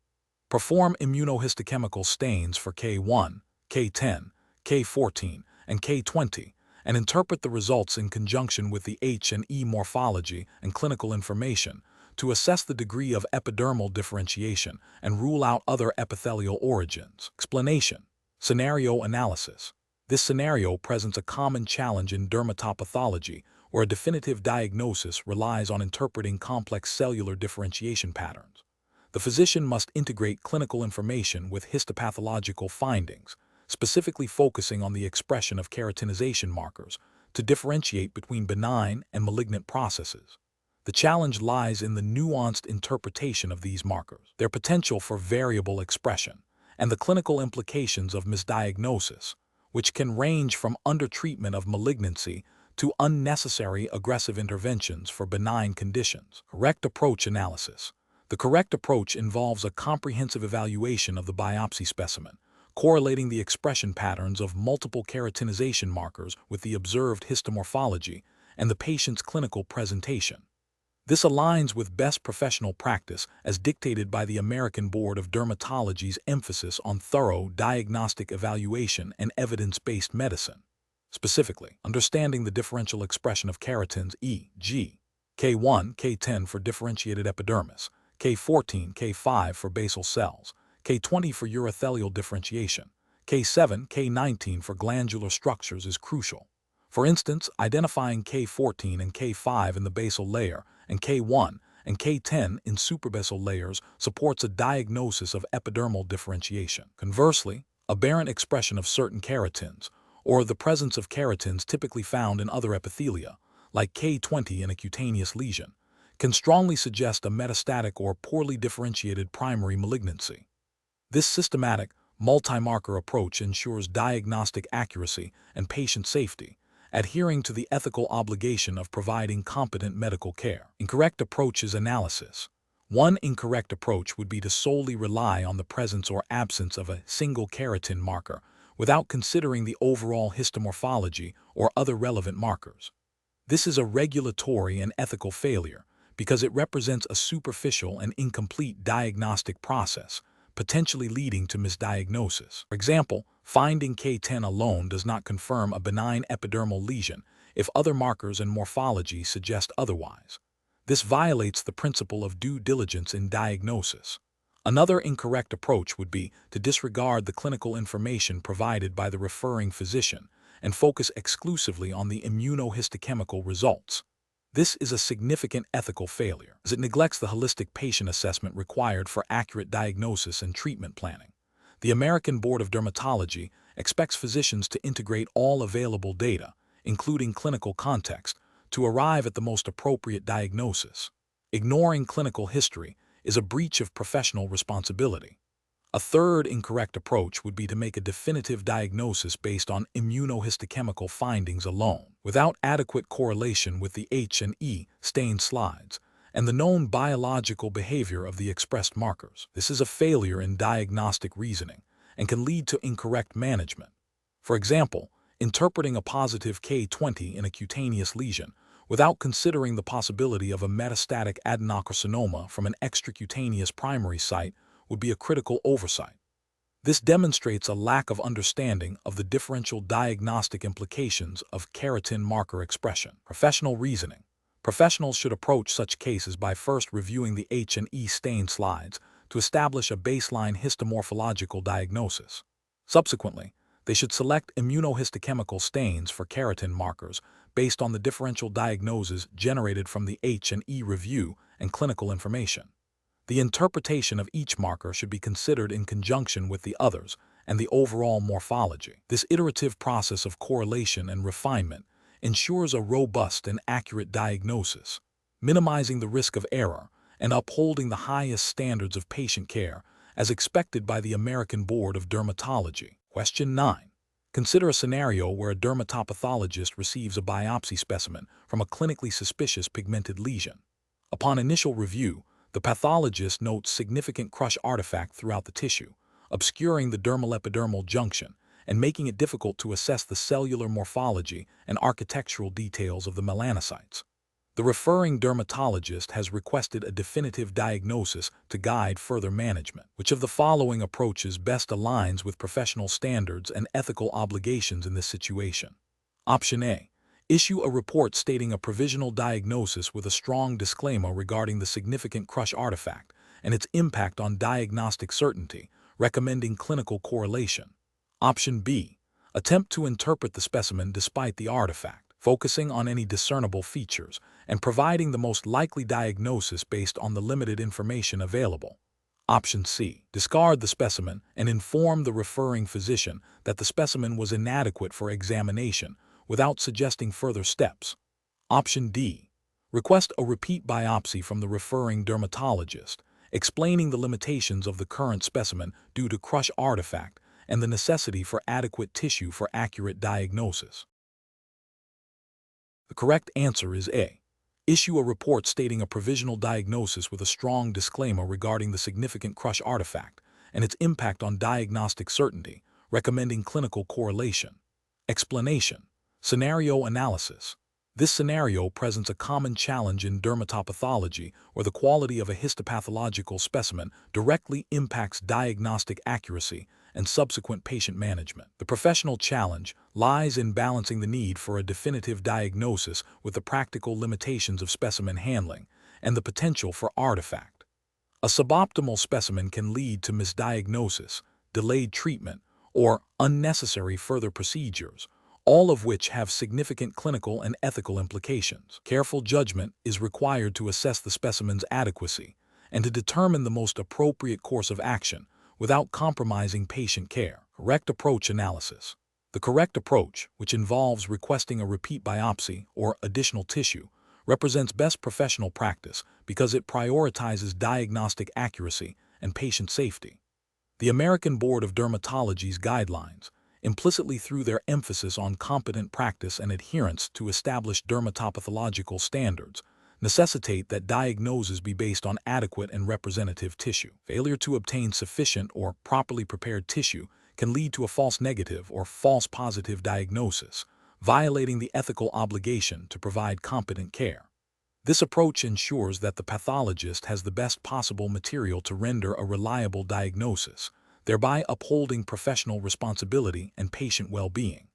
Perform immunohistochemical stains for K1, K10, K14, and K20, and interpret the results in conjunction with the H&E morphology and clinical information to assess the degree of epidermal differentiation and rule out other epithelial origins. Explanation. Scenario analysis. This scenario presents a common challenge in dermatopathology where a definitive diagnosis relies on interpreting complex cellular differentiation patterns. The physician must integrate clinical information with histopathological findings, specifically focusing on the expression of keratinization markers to differentiate between benign and malignant processes. The challenge lies in the nuanced interpretation of these markers, their potential for variable expression, and the clinical implications of misdiagnosis, which can range from undertreatment of malignancy to unnecessary aggressive interventions for benign conditions. Correct approach analysis. The correct approach involves a comprehensive evaluation of the biopsy specimen, correlating the expression patterns of multiple keratinization markers with the observed histomorphology and the patient's clinical presentation. This aligns with best professional practice as dictated by the American Board of Dermatology's emphasis on thorough diagnostic evaluation and evidence-based medicine. Specifically, understanding the differential expression of keratins e.g. K1, K10 for differentiated epidermis, K14, K5 for basal cells, K20 for urothelial differentiation. K7, K19 for glandular structures is crucial. For instance, identifying K14 and K5 in the basal layer and K1 and K10 in suprabasal layers supports a diagnosis of epidermal differentiation. Conversely, aberrant expression of certain keratins, or the presence of keratins typically found in other epithelia, like K20 in a cutaneous lesion, can strongly suggest a metastatic or poorly differentiated primary malignancy. This systematic, multi-marker approach ensures diagnostic accuracy and patient safety, adhering to the ethical obligation of providing competent medical care. Incorrect approach is analysis. One incorrect approach would be to solely rely on the presence or absence of a single keratin marker without considering the overall histomorphology or other relevant markers. This is a regulatory and ethical failure because it represents a superficial and incomplete diagnostic process, potentially leading to misdiagnosis. For example, finding K10 alone does not confirm a benign epidermal lesion if other markers and morphology suggest otherwise. This violates the principle of due diligence in diagnosis. Another incorrect approach would be to disregard the clinical information provided by the referring physician and focus exclusively on the immunohistochemical results. This is a significant ethical failure, as it neglects the holistic patient assessment required for accurate diagnosis and treatment planning. The American Board of Dermatology expects physicians to integrate all available data, including clinical context, to arrive at the most appropriate diagnosis. Ignoring clinical history is a breach of professional responsibility. A third incorrect approach would be to make a definitive diagnosis based on immunohistochemical findings alone, without adequate correlation with the H&E stain slides and the known biological behavior of the expressed markers. This is a failure in diagnostic reasoning and can lead to incorrect management. For example, interpreting a positive K20 in a cutaneous lesion without considering the possibility of a metastatic adenocarcinoma from an extracutaneous primary site would be a critical oversight. This demonstrates a lack of understanding of the differential diagnostic implications of keratin marker expression. Professional reasoning. Professionals should approach such cases by first reviewing the H&E stain slides to establish a baseline histomorphological diagnosis. Subsequently, they should select immunohistochemical stains for keratin markers based on the differential diagnoses generated from the H&E review and clinical information. The interpretation of each marker should be considered in conjunction with the others and the overall morphology. This iterative process of correlation and refinement ensures a robust and accurate diagnosis, minimizing the risk of error and upholding the highest standards of patient care as expected by the American Board of Dermatology. Question 9. Consider a scenario where a dermatopathologist receives a biopsy specimen from a clinically suspicious pigmented lesion. Upon initial review, the pathologist notes significant crush artifact throughout the tissue, obscuring the dermal-epidermal junction and making it difficult to assess the cellular morphology and architectural details of the melanocytes. The referring dermatologist has requested a definitive diagnosis to guide further management. Which of the following approaches best aligns with professional standards and ethical obligations in this situation? Option A. Issue a report stating a provisional diagnosis with a strong disclaimer regarding the significant crush artifact and its impact on diagnostic certainty, recommending clinical correlation. Option B. Attempt to interpret the specimen despite the artifact, focusing on any discernible features and providing the most likely diagnosis based on the limited information available. Option C. Discard the specimen and inform the referring physician that the specimen was inadequate for examination without suggesting further steps. Option D. Request a repeat biopsy from the referring dermatologist, explaining the limitations of the current specimen due to crush artifact and the necessity for adequate tissue for accurate diagnosis. The correct answer is A. Issue a report stating a provisional diagnosis with a strong disclaimer regarding the significant crush artifact and its impact on diagnostic certainty, recommending clinical correlation. Explanation. Scenario analysis. This scenario presents a common challenge in dermatopathology where the quality of a histopathological specimen directly impacts diagnostic accuracy and subsequent patient management. The professional challenge lies in balancing the need for a definitive diagnosis with the practical limitations of specimen handling and the potential for artifact. A suboptimal specimen can lead to misdiagnosis, delayed treatment, or unnecessary further procedures, all of which have significant clinical and ethical implications. Careful judgment is required to assess the specimen's adequacy and to determine the most appropriate course of action without compromising patient care. Correct approach analysis. The correct approach, which involves requesting a repeat biopsy or additional tissue, represents best professional practice because it prioritizes diagnostic accuracy and patient safety. The American Board of Dermatology's guidelines, implicitly through their emphasis on competent practice and adherence to established dermatopathological standards, necessitate that diagnoses be based on adequate and representative tissue. Failure to obtain sufficient or properly prepared tissue can lead to a false negative or false positive diagnosis, violating the ethical obligation to provide competent care. This approach ensures that the pathologist has the best possible material to render a reliable diagnosis, thereby upholding professional responsibility and patient well-being.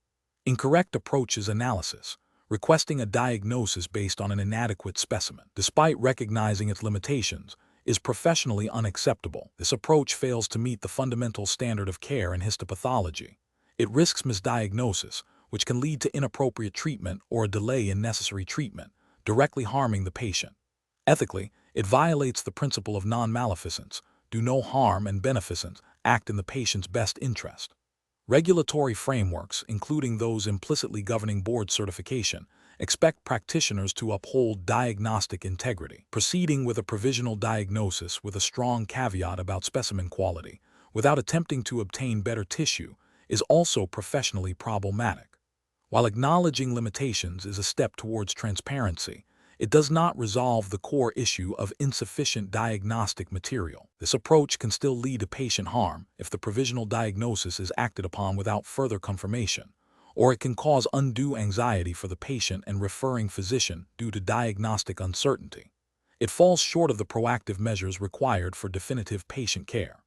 Incorrect approach is analysis, requesting a diagnosis based on an inadequate specimen, despite recognizing its limitations, is professionally unacceptable. This approach fails to meet the fundamental standard of care in histopathology. It risks misdiagnosis, which can lead to inappropriate treatment or a delay in necessary treatment, directly harming the patient. Ethically, it violates the principle of non-maleficence, do no harm, and beneficence, act in the patient's best interest. Regulatory frameworks, including those implicitly governing board certification, expect practitioners to uphold diagnostic integrity. Proceeding with a provisional diagnosis with a strong caveat about specimen quality, without attempting to obtain better tissue, is also professionally problematic. While acknowledging limitations is a step towards transparency, it does not resolve the core issue of insufficient diagnostic material. This approach can still lead to patient harm if the provisional diagnosis is acted upon without further confirmation, or it can cause undue anxiety for the patient and referring physician due to diagnostic uncertainty. It falls short of the proactive measures required for definitive patient care.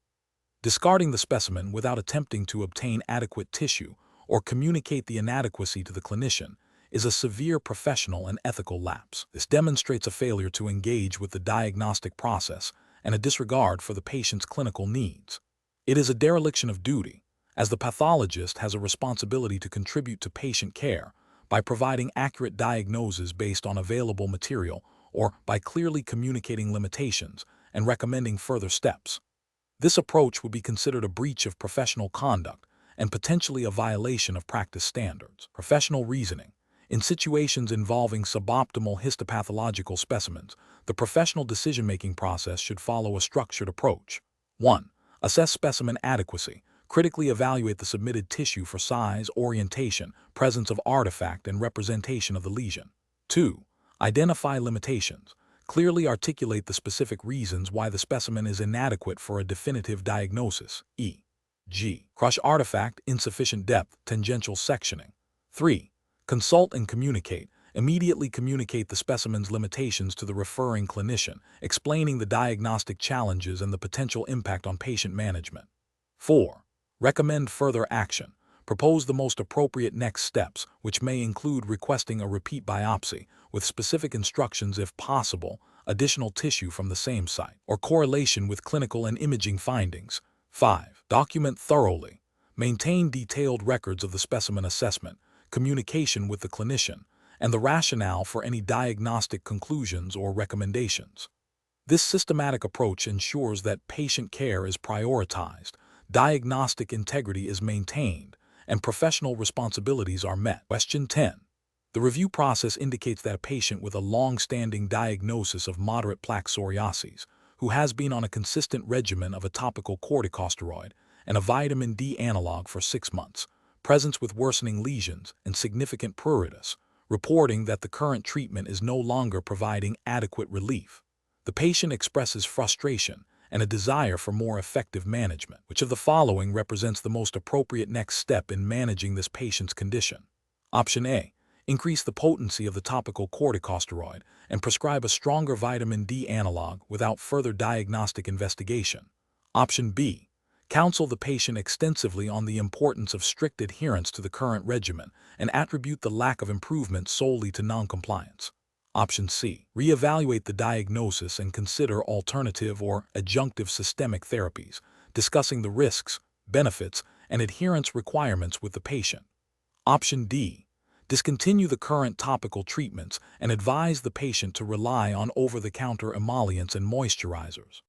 Discarding the specimen without attempting to obtain adequate tissue or communicate the inadequacy to the clinician is a severe professional and ethical lapse. This demonstrates a failure to engage with the diagnostic process and a disregard for the patient's clinical needs. It is a dereliction of duty, as the pathologist has a responsibility to contribute to patient care by providing accurate diagnoses based on available material or by clearly communicating limitations and recommending further steps. This approach would be considered a breach of professional conduct and potentially a violation of practice standards. Professional reasoning. In situations involving suboptimal histopathological specimens, the professional decision-making process should follow a structured approach. 1. Assess specimen adequacy. Critically evaluate the submitted tissue for size, orientation, presence of artifact, and representation of the lesion. 2. Identify limitations. Clearly articulate the specific reasons why the specimen is inadequate for a definitive diagnosis, e.g., crush artifact, insufficient depth, tangential sectioning. 3. Consult and communicate. Immediately communicate the specimen's limitations to the referring clinician, explaining the diagnostic challenges and the potential impact on patient management. 4. Recommend further action. Propose the most appropriate next steps, which may include requesting a repeat biopsy, with specific instructions if possible, additional tissue from the same site, or correlation with clinical and imaging findings. 5. Document thoroughly. Maintain detailed records of the specimen assessment, communication with the clinician, and the rationale for any diagnostic conclusions or recommendations. This systematic approach ensures that patient care is prioritized, diagnostic integrity is maintained, and professional responsibilities are met. Question 10. The review process indicates that a patient with a long-standing diagnosis of moderate plaque psoriasis, who has been on a consistent regimen of a topical corticosteroid and a vitamin D analog for 6 months, presents with worsening lesions and significant pruritus, reporting that the current treatment is no longer providing adequate relief. The patient expresses frustration and a desire for more effective management. Which of the following represents the most appropriate next step in managing this patient's condition? Option A. Increase the potency of the topical corticosteroid and prescribe a stronger vitamin D analog without further diagnostic investigation. Option B. Counsel the patient extensively on the importance of strict adherence to the current regimen and attribute the lack of improvement solely to noncompliance. Option C. Reevaluate the diagnosis and consider alternative or adjunctive systemic therapies, discussing the risks, benefits, and adherence requirements with the patient. Option D. Discontinue the current topical treatments and advise the patient to rely on over-the-counter emollients and moisturizers.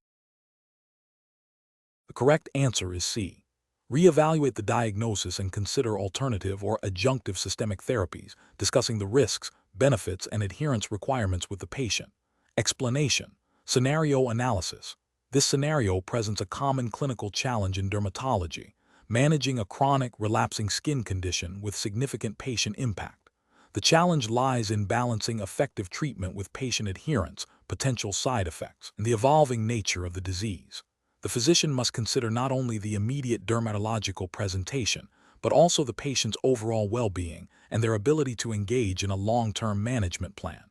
The correct answer is C. Reevaluate the diagnosis and consider alternative or adjunctive systemic therapies, discussing the risks, benefits, and adherence requirements with the patient. Explanation. Scenario analysis. This scenario presents a common clinical challenge in dermatology, managing a chronic, relapsing skin condition with significant patient impact. The challenge lies in balancing effective treatment with patient adherence, potential side effects, and the evolving nature of the disease. The physician must consider not only the immediate dermatological presentation, but also the patient's overall well-being and their ability to engage in a long-term management plan.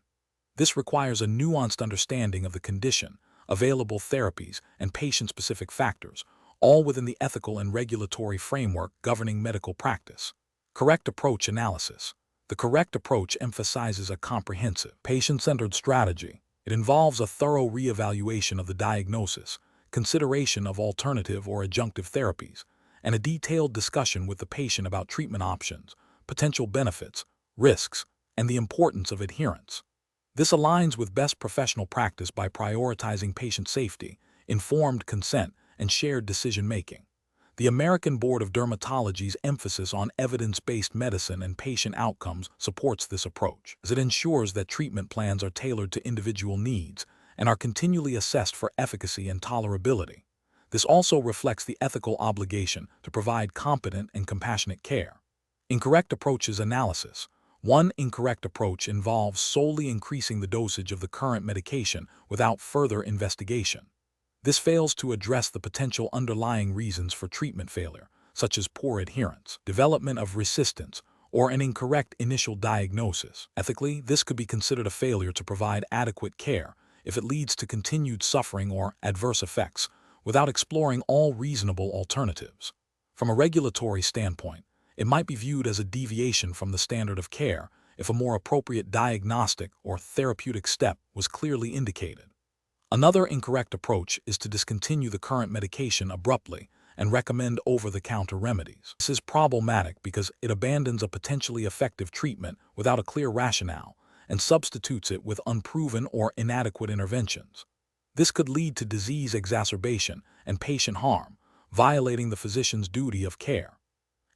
This requires a nuanced understanding of the condition, available therapies, and patient-specific factors, all within the ethical and regulatory framework governing medical practice. Correct approach analysis. The correct approach emphasizes a comprehensive, patient-centered strategy. It involves a thorough reevaluation of the diagnosis, consideration of alternative or adjunctive therapies, and a detailed discussion with the patient about treatment options, potential benefits, risks, and the importance of adherence. This aligns with best professional practice by prioritizing patient safety, informed consent, and shared decision-making. The American Board of Dermatology's emphasis on evidence-based medicine and patient outcomes supports this approach, as it ensures that treatment plans are tailored to individual needs and are continually assessed for efficacy and tolerability. This also reflects the ethical obligation to provide competent and compassionate care. Incorrect approaches analysis. One incorrect approach involves solely increasing the dosage of the current medication without further investigation. This fails to address the potential underlying reasons for treatment failure, such as poor adherence, development of resistance, or an incorrect initial diagnosis. Ethically, this could be considered a failure to provide adequate care if it leads to continued suffering or adverse effects without exploring all reasonable alternatives. From a regulatory standpoint, it might be viewed as a deviation from the standard of care if a more appropriate diagnostic or therapeutic step was clearly indicated. Another incorrect approach is to discontinue the current medication abruptly and recommend over-the-counter remedies. This is problematic because it abandons a potentially effective treatment without a clear rationale and substitutes it with unproven or inadequate interventions. This could lead to disease exacerbation and patient harm, violating the physician's duty of care.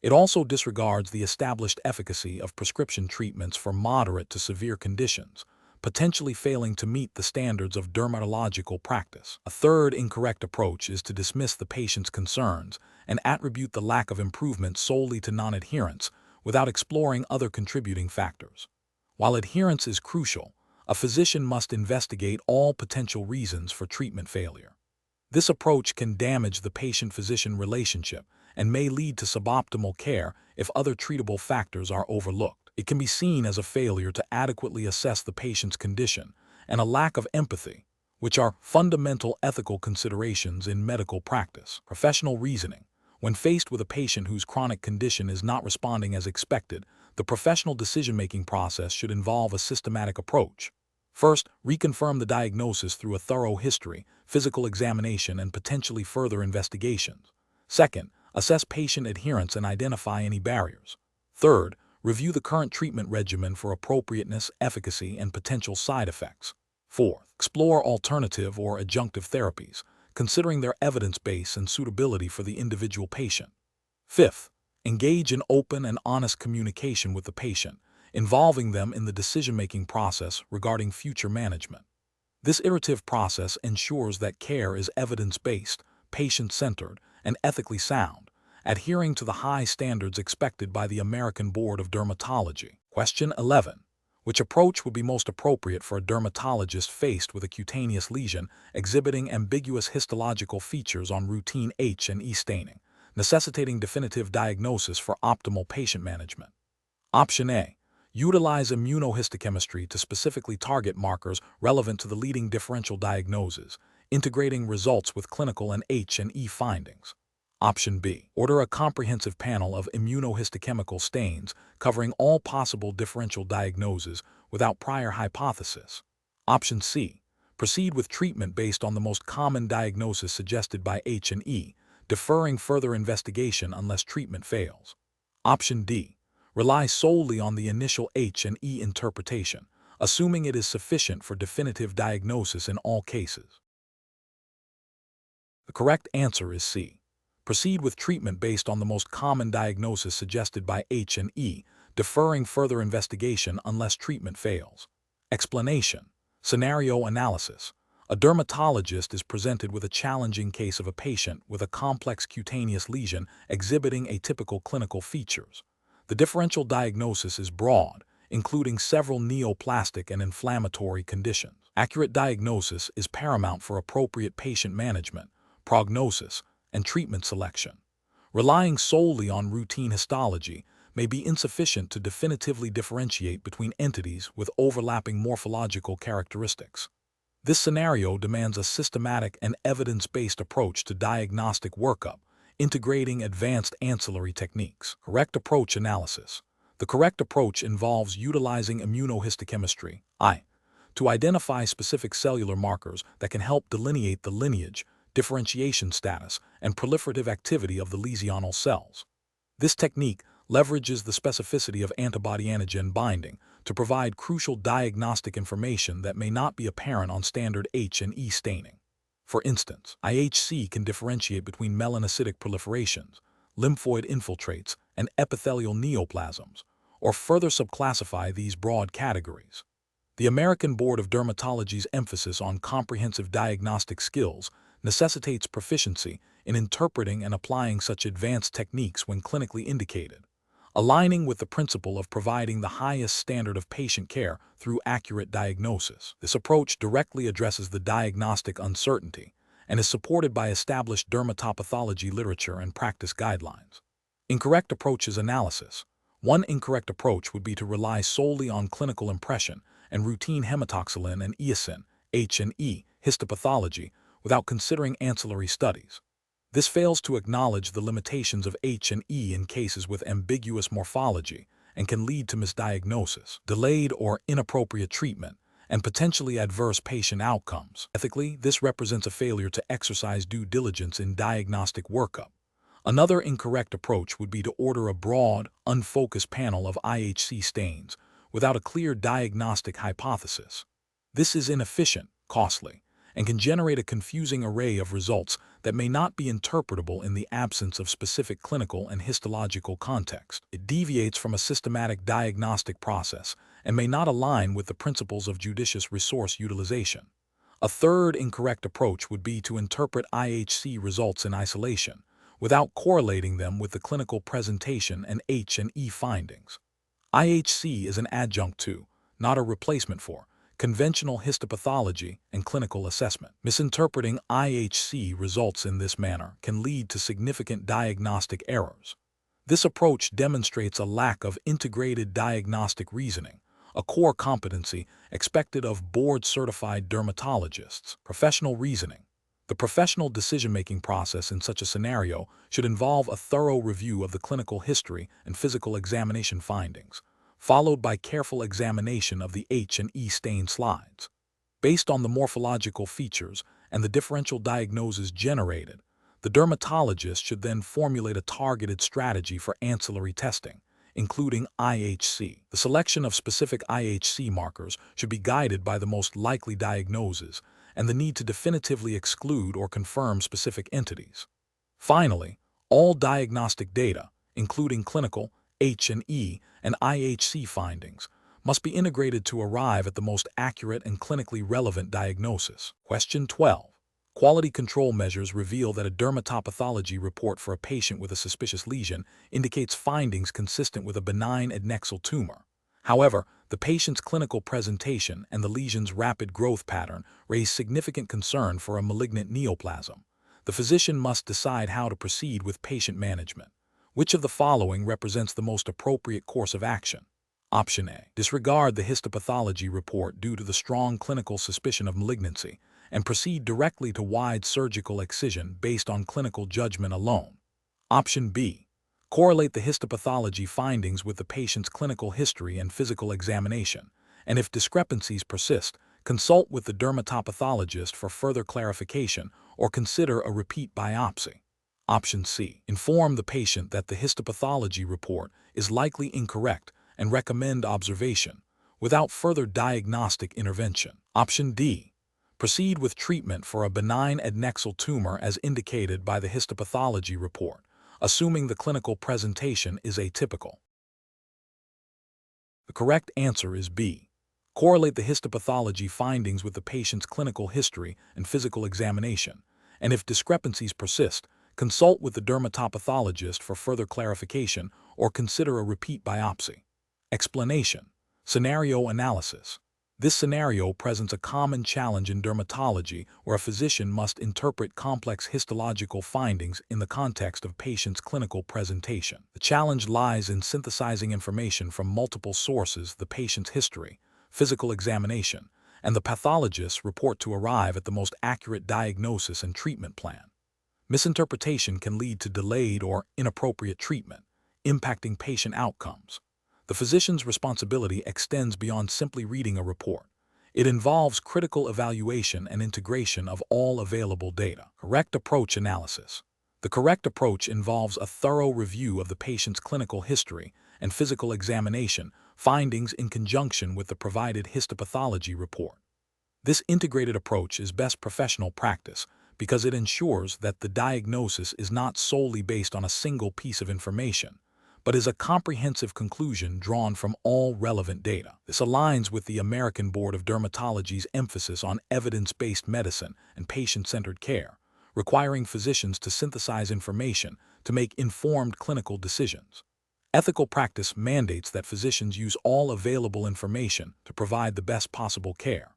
It also disregards the established efficacy of prescription treatments for moderate to severe conditions, potentially failing to meet the standards of dermatological practice. A third incorrect approach is to dismiss the patient's concerns and attribute the lack of improvement solely to non-adherence without exploring other contributing factors. While adherence is crucial, a physician must investigate all potential reasons for treatment failure. This approach can damage the patient-physician relationship and may lead to suboptimal care if other treatable factors are overlooked. It can be seen as a failure to adequately assess the patient's condition and a lack of empathy, which are fundamental ethical considerations in medical practice. Professional reasoning. When faced with a patient whose chronic condition is not responding as expected, the professional decision-making process should involve a systematic approach. First, reconfirm the diagnosis through a thorough history, physical examination, and potentially further investigations. Second, assess patient adherence and identify any barriers. Third, review the current treatment regimen for appropriateness, efficacy, and potential side effects. Fourth, explore alternative or adjunctive therapies, considering their evidence base and suitability for the individual patient. Fifth, engage in open and honest communication with the patient, involving them in the decision-making process regarding future management. This iterative process ensures that care is evidence-based, patient-centered, and ethically sound, adhering to the high standards expected by the American Board of Dermatology. Question 11. Which approach would be most appropriate for a dermatologist faced with a cutaneous lesion exhibiting ambiguous histological features on routine H and E staining, necessitating definitive diagnosis for optimal patient management? Option A. Utilize immunohistochemistry to specifically target markers relevant to the leading differential diagnoses, integrating results with clinical and H and E findings. Option B. Order a comprehensive panel of immunohistochemical stains covering all possible differential diagnoses without prior hypothesis. Option C. Proceed with treatment based on the most common diagnosis suggested by H&E, deferring further investigation unless treatment fails. Option D. Rely solely on the initial H&E interpretation, assuming it is sufficient for definitive diagnosis in all cases. The correct answer is C. Proceed with treatment based on the most common diagnosis suggested by H&E, deferring further investigation unless treatment fails. Explanation. Scenario analysis. A dermatologist is presented with a challenging case of a patient with a complex cutaneous lesion exhibiting atypical clinical features. The differential diagnosis is broad, including several neoplastic and inflammatory conditions. Accurate diagnosis is paramount for appropriate patient management, prognosis, and treatment selection. Relying solely on routine histology may be insufficient to definitively differentiate between entities with overlapping morphological characteristics. This scenario demands a systematic and evidence-based approach to diagnostic workup, integrating advanced ancillary techniques. Correct approach analysis. The correct approach involves utilizing immunohistochemistry, to identify specific cellular markers that can help delineate the lineage, differentiation status, and proliferative activity of the lesional cells. This technique leverages the specificity of antibody-antigen binding to provide crucial diagnostic information that may not be apparent on standard H&E staining. For instance, IHC can differentiate between melanocytic proliferations, lymphoid infiltrates, and epithelial neoplasms, or further subclassify these broad categories. The American Board of Dermatology's emphasis on comprehensive diagnostic skills necessitates proficiency in interpreting and applying such advanced techniques when clinically indicated, aligning with the principle of providing the highest standard of patient care through accurate diagnosis. This approach directly addresses the diagnostic uncertainty and is supported by established dermatopathology literature and practice guidelines. Incorrect approaches analysis. One incorrect approach would be to rely solely on clinical impression and routine hematoxylin and eosin, H&E, histopathology, without considering ancillary studies. This fails to acknowledge the limitations of H&E in cases with ambiguous morphology and can lead to misdiagnosis, delayed or inappropriate treatment, and potentially adverse patient outcomes. Ethically, this represents a failure to exercise due diligence in diagnostic workup. Another incorrect approach would be to order a broad, unfocused panel of IHC stains without a clear diagnostic hypothesis. This is inefficient, costly, and can generate a confusing array of results that may not be interpretable in the absence of specific clinical and histological context. It deviates from a systematic diagnostic process and may not align with the principles of judicious resource utilization. A third incorrect approach would be to interpret IHC results in isolation, without correlating them with the clinical presentation and H&E findings. IHC is an adjunct to, not a replacement for, conventional histopathology and clinical assessment. Misinterpreting IHC results in this manner can lead to significant diagnostic errors. This approach demonstrates a lack of integrated diagnostic reasoning, a core competency expected of board-certified dermatologists. Professional reasoning. The professional decision-making process in such a scenario should involve a thorough review of the clinical history and physical examination findings, followed by careful examination of the H&E stain slides. Based on the morphological features and the differential diagnosis generated, the dermatologist should then formulate a targeted strategy for ancillary testing, including IHC. The selection of specific IHC markers should be guided by the most likely diagnoses and the need to definitively exclude or confirm specific entities. Finally, all diagnostic data, including clinical, H&E, and IHC findings, must be integrated to arrive at the most accurate and clinically relevant diagnosis. Question 12. Quality control measures reveal that a dermatopathology report for a patient with a suspicious lesion indicates findings consistent with a benign adnexal tumor. However, the patient's clinical presentation and the lesion's rapid growth pattern raise significant concern for a malignant neoplasm. The physician must decide how to proceed with patient management. Which of the following represents the most appropriate course of action? Option A. Disregard the histopathology report due to the strong clinical suspicion of malignancy and proceed directly to wide surgical excision based on clinical judgment alone. Option B. Correlate the histopathology findings with the patient's clinical history and physical examination and if discrepancies persist, consult with the dermatopathologist for further clarification or consider a repeat biopsy. Option C. Inform the patient that the histopathology report is likely incorrect and recommend observation without further diagnostic intervention. Option D. Proceed with treatment for a benign adnexal tumor as indicated by the histopathology report, assuming the clinical presentation is atypical. The correct answer is B. Correlate the histopathology findings with the patient's clinical history and physical examination, and if discrepancies persist, consult with the dermatopathologist for further clarification or consider a repeat biopsy. Explanation. Scenario analysis. This scenario presents a common challenge in dermatology where a physician must interpret complex histological findings in the context of patient's clinical presentation. The challenge lies in synthesizing information from multiple sources: the patient's history, physical examination, and the pathologist's report to arrive at the most accurate diagnosis and treatment plan. Misinterpretation can lead to delayed or inappropriate treatment, impacting patient outcomes. The physician's responsibility extends beyond simply reading a report. It involves critical evaluation and integration of all available data. Correct approach analysis. The correct approach involves a thorough review of the patient's clinical history and physical examination findings in conjunction with the provided histopathology report. This integrated approach is best professional practice because it ensures that the diagnosis is not solely based on a single piece of information, but is a comprehensive conclusion drawn from all relevant data. This aligns with the American Board of Dermatology's emphasis on evidence-based medicine and patient-centered care, requiring physicians to synthesize information to make informed clinical decisions. Ethical practice mandates that physicians use all available information to provide the best possible care.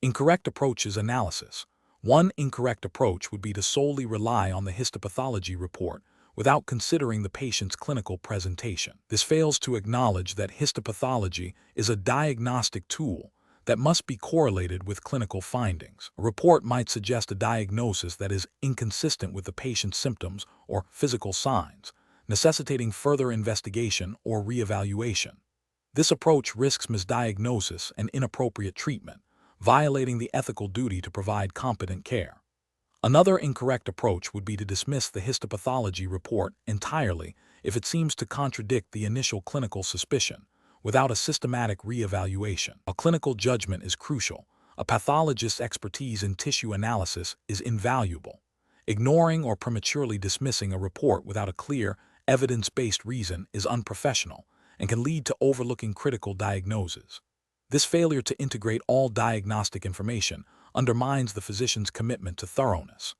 Incorrect approaches analysis. One incorrect approach would be to solely rely on the histopathology report without considering the patient's clinical presentation. This fails to acknowledge that histopathology is a diagnostic tool that must be correlated with clinical findings. A report might suggest a diagnosis that is inconsistent with the patient's symptoms or physical signs, necessitating further investigation or reevaluation. This approach risks misdiagnosis and inappropriate treatment, violating the ethical duty to provide competent care. Another incorrect approach would be to dismiss the histopathology report entirely if it seems to contradict the initial clinical suspicion, without a systematic reevaluation. A clinical judgment is crucial. A pathologist's expertise in tissue analysis is invaluable. Ignoring or prematurely dismissing a report without a clear, evidence-based reason is unprofessional and can lead to overlooking critical diagnoses. This failure to integrate all diagnostic information undermines the physician's commitment to thoroughness.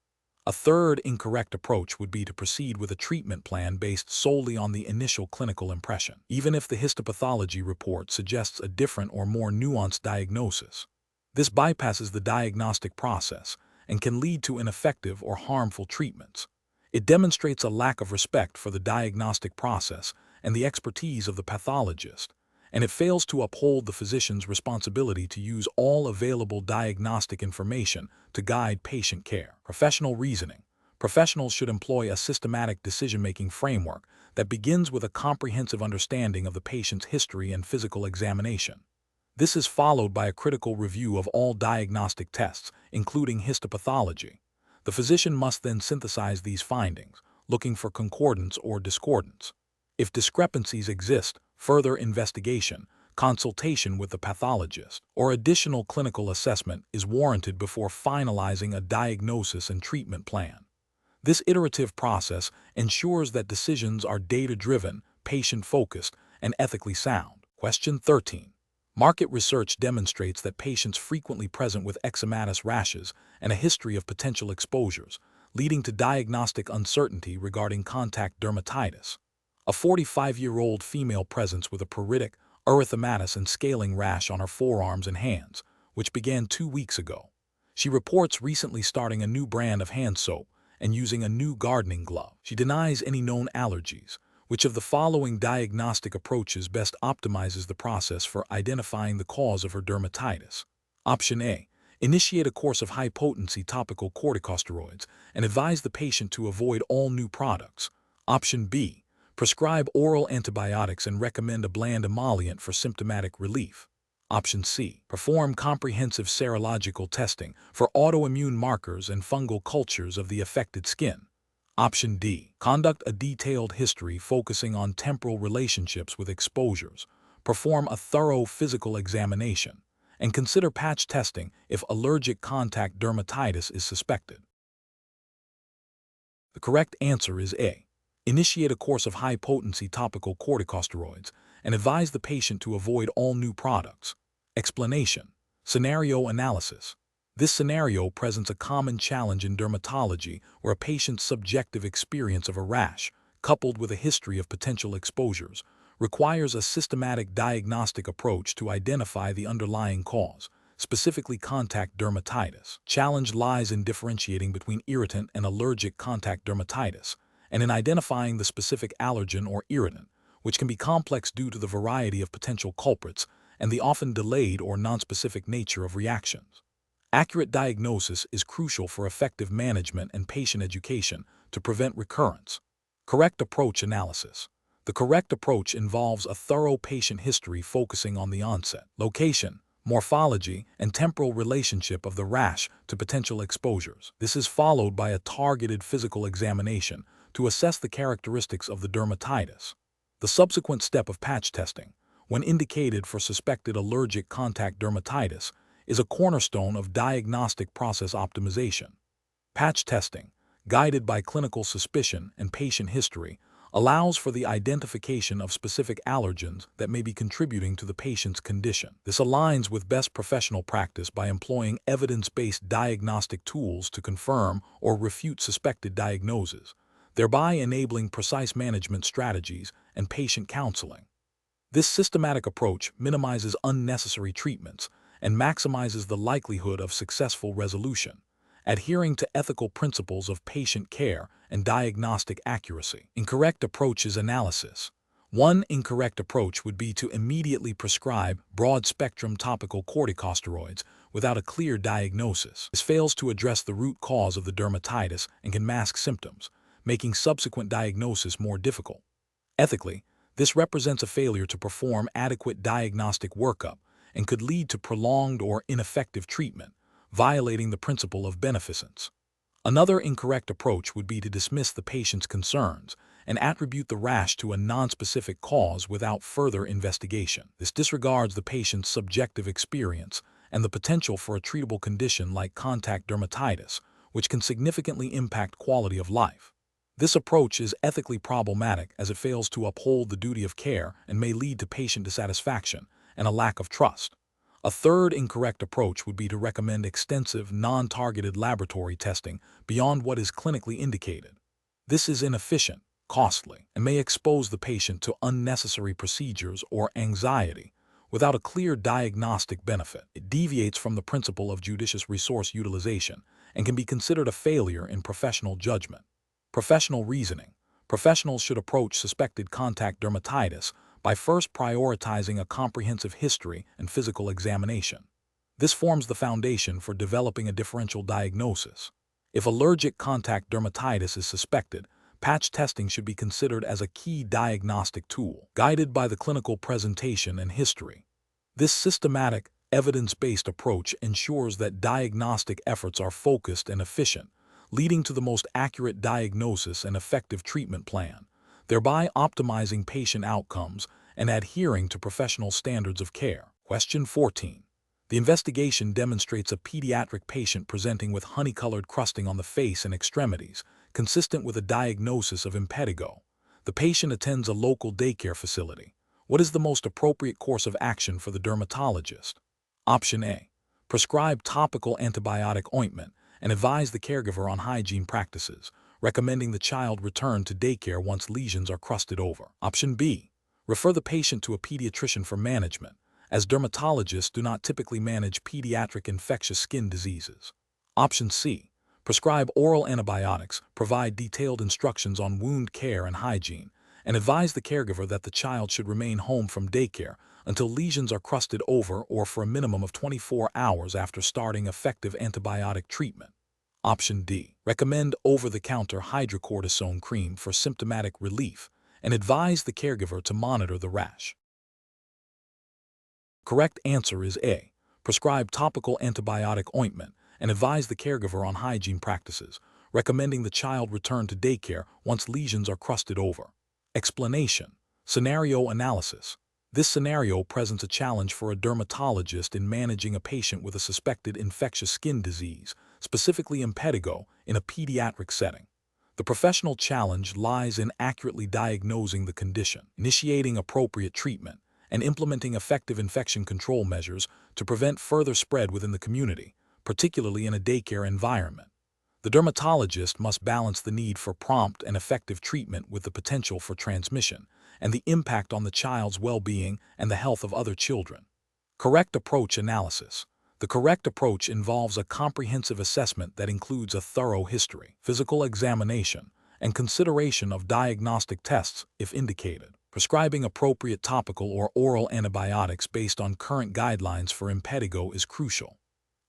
A third incorrect approach would be to proceed with a treatment plan based solely on the initial clinical impression, even if the histopathology report suggests a different or more nuanced diagnosis. This bypasses the diagnostic process and can lead to ineffective or harmful treatments. It demonstrates a lack of respect for the diagnostic process and the expertise of the pathologist, and it fails to uphold the physician's responsibility to use all available diagnostic information to guide patient care. Professional reasoning. Professionals should employ a systematic decision-making framework that begins with a comprehensive understanding of the patient's history and physical examination. This is followed by a critical review of all diagnostic tests, including histopathology. The physician must then synthesize these findings, looking for concordance or discordance. If discrepancies exist, further investigation, consultation with the pathologist, or additional clinical assessment is warranted before finalizing a diagnosis and treatment plan. This iterative process ensures that decisions are data-driven, patient-focused, and ethically sound. Question 13. Market research demonstrates that patients frequently present with eczematous rashes and a history of potential exposures, leading to diagnostic uncertainty regarding contact dermatitis. A 45-year-old female presents with a pruritic, erythematous and scaling rash on her forearms and hands, which began 2 weeks ago. She reports recently starting a new brand of hand soap and using a new gardening glove. She denies any known allergies. Which of the following diagnostic approaches best optimizes the process for identifying the cause of her dermatitis? Option A. Initiate a course of high-potency topical corticosteroids and advise the patient to avoid all new products. Option B. Prescribe oral antibiotics and recommend a bland emollient for symptomatic relief. Option C. Perform comprehensive serological testing for autoimmune markers and fungal cultures of the affected skin. Option D. Conduct a detailed history focusing on temporal relationships with exposures. Perform a thorough physical examination. And consider patch testing if allergic contact dermatitis is suspected. The correct answer is A. Initiate a course of high-potency topical corticosteroids and advise the patient to avoid all new products. Explanation. Scenario analysis. This scenario presents a common challenge in dermatology where a patient's subjective experience of a rash, coupled with a history of potential exposures, requires a systematic diagnostic approach to identify the underlying cause, specifically contact dermatitis. Challenge lies in differentiating between irritant and allergic contact dermatitis, and in identifying the specific allergen or irritant, which can be complex due to the variety of potential culprits and the often delayed or nonspecific nature of reactions. Accurate diagnosis is crucial for effective management and patient education to prevent recurrence. Correct approach analysis. The correct approach involves a thorough patient history focusing on the onset, location, morphology, and temporal relationship of the rash to potential exposures. This is followed by a targeted physical examination to assess the characteristics of the dermatitis. The subsequent step of patch testing, when indicated for suspected allergic contact dermatitis, is a cornerstone of diagnostic process optimization. Patch testing, guided by clinical suspicion and patient history, allows for the identification of specific allergens that may be contributing to the patient's condition. This aligns with best professional practice by employing evidence-based diagnostic tools to confirm or refute suspected diagnoses, thereby enabling precise management strategies and patient counseling. This systematic approach minimizes unnecessary treatments and maximizes the likelihood of successful resolution, adhering to ethical principles of patient care and diagnostic accuracy. Incorrect approach is analysis. One incorrect approach would be to immediately prescribe broad-spectrum topical corticosteroids without a clear diagnosis. This fails to address the root cause of the dermatitis and can mask symptoms, making subsequent diagnosis more difficult. Ethically, this represents a failure to perform adequate diagnostic workup and could lead to prolonged or ineffective treatment, violating the principle of beneficence. Another incorrect approach would be to dismiss the patient's concerns and attribute the rash to a nonspecific cause without further investigation. This disregards the patient's subjective experience and the potential for a treatable condition like contact dermatitis, which can significantly impact quality of life. This approach is ethically problematic as it fails to uphold the duty of care and may lead to patient dissatisfaction and a lack of trust. A third incorrect approach would be to recommend extensive, non-targeted laboratory testing beyond what is clinically indicated. This is inefficient, costly, and may expose the patient to unnecessary procedures or anxiety without a clear diagnostic benefit. It deviates from the principle of judicious resource utilization and can be considered a failure in professional judgment. Professional reasoning. Professionals should approach suspected contact dermatitis by first prioritizing a comprehensive history and physical examination. This forms the foundation for developing a differential diagnosis. If allergic contact dermatitis is suspected, patch testing should be considered as a key diagnostic tool, guided by the clinical presentation and history. This systematic, evidence-based approach ensures that diagnostic efforts are focused and efficient, leading to the most accurate diagnosis and effective treatment plan, thereby optimizing patient outcomes and adhering to professional standards of care. Question 14. The investigation demonstrates a pediatric patient presenting with honey-colored crusting on the face and extremities, consistent with a diagnosis of impetigo. The patient attends a local daycare facility. What is the most appropriate course of action for the dermatologist? Option A. Prescribe topical antibiotic ointment and advise the caregiver on hygiene practices, recommending the child return to daycare once lesions are crusted over. Option B. Refer the patient to a pediatrician for management, as dermatologists do not typically manage pediatric infectious skin diseases. Option C. Prescribe oral antibiotics, provide detailed instructions on wound care and hygiene, and advise the caregiver that the child should remain home from daycare until lesions are crusted over or for a minimum of 24 hours after starting effective antibiotic treatment. Option D. Recommend over-the-counter hydrocortisone cream for symptomatic relief and advise the caregiver to monitor the rash. Correct answer is A. Prescribe topical antibiotic ointment and advise the caregiver on hygiene practices, recommending the child return to daycare once lesions are crusted over. Explanation. Scenario analysis. This scenario presents a challenge for a dermatologist in managing a patient with a suspected infectious skin disease, specifically impetigo, in a pediatric setting. The professional challenge lies in accurately diagnosing the condition, initiating appropriate treatment, and implementing effective infection control measures to prevent further spread within the community, particularly in a daycare environment. The dermatologist must balance the need for prompt and effective treatment with the potential for transmission and the impact on the child's well-being and the health of other children. Correct approach analysis. The correct approach involves a comprehensive assessment that includes a thorough history, physical examination, and consideration of diagnostic tests if indicated. Prescribing appropriate topical or oral antibiotics based on current guidelines for impetigo is crucial.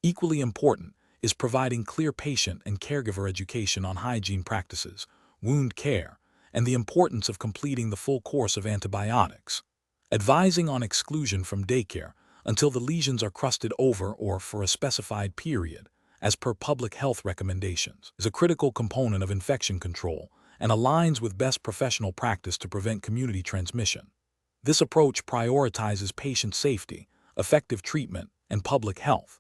Equally important is providing clear patient and caregiver education on hygiene practices, wound care, and the importance of completing the full course of antibiotics. Advising on exclusion from daycare until the lesions are crusted over or for a specified period, as per public health recommendations, is a critical component of infection control and aligns with best professional practice to prevent community transmission. This approach prioritizes patient safety, effective treatment, and public health.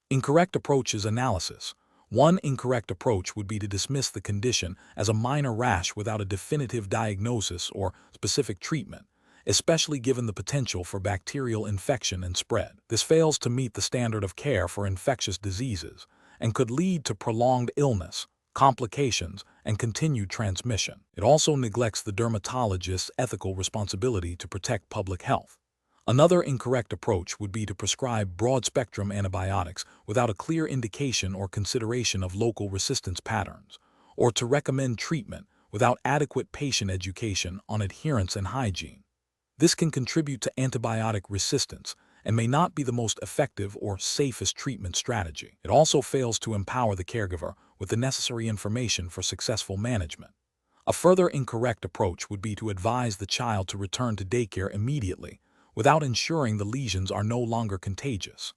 Incorrect approaches analysis. One incorrect approach would be to dismiss the condition as a minor rash without a definitive diagnosis or specific treatment, especially given the potential for bacterial infection and spread. This fails to meet the standard of care for infectious diseases and could lead to prolonged illness, complications, and continued transmission. It also neglects the dermatologist's ethical responsibility to protect public health. Another incorrect approach would be to prescribe broad-spectrum antibiotics without a clear indication or consideration of local resistance patterns, or to recommend treatment without adequate patient education on adherence and hygiene. This can contribute to antibiotic resistance and may not be the most effective or safest treatment strategy. It also fails to empower the caregiver with the necessary information for successful management. A further incorrect approach would be to advise the child to return to daycare immediately, without ensuring the lesions are no longer contagious.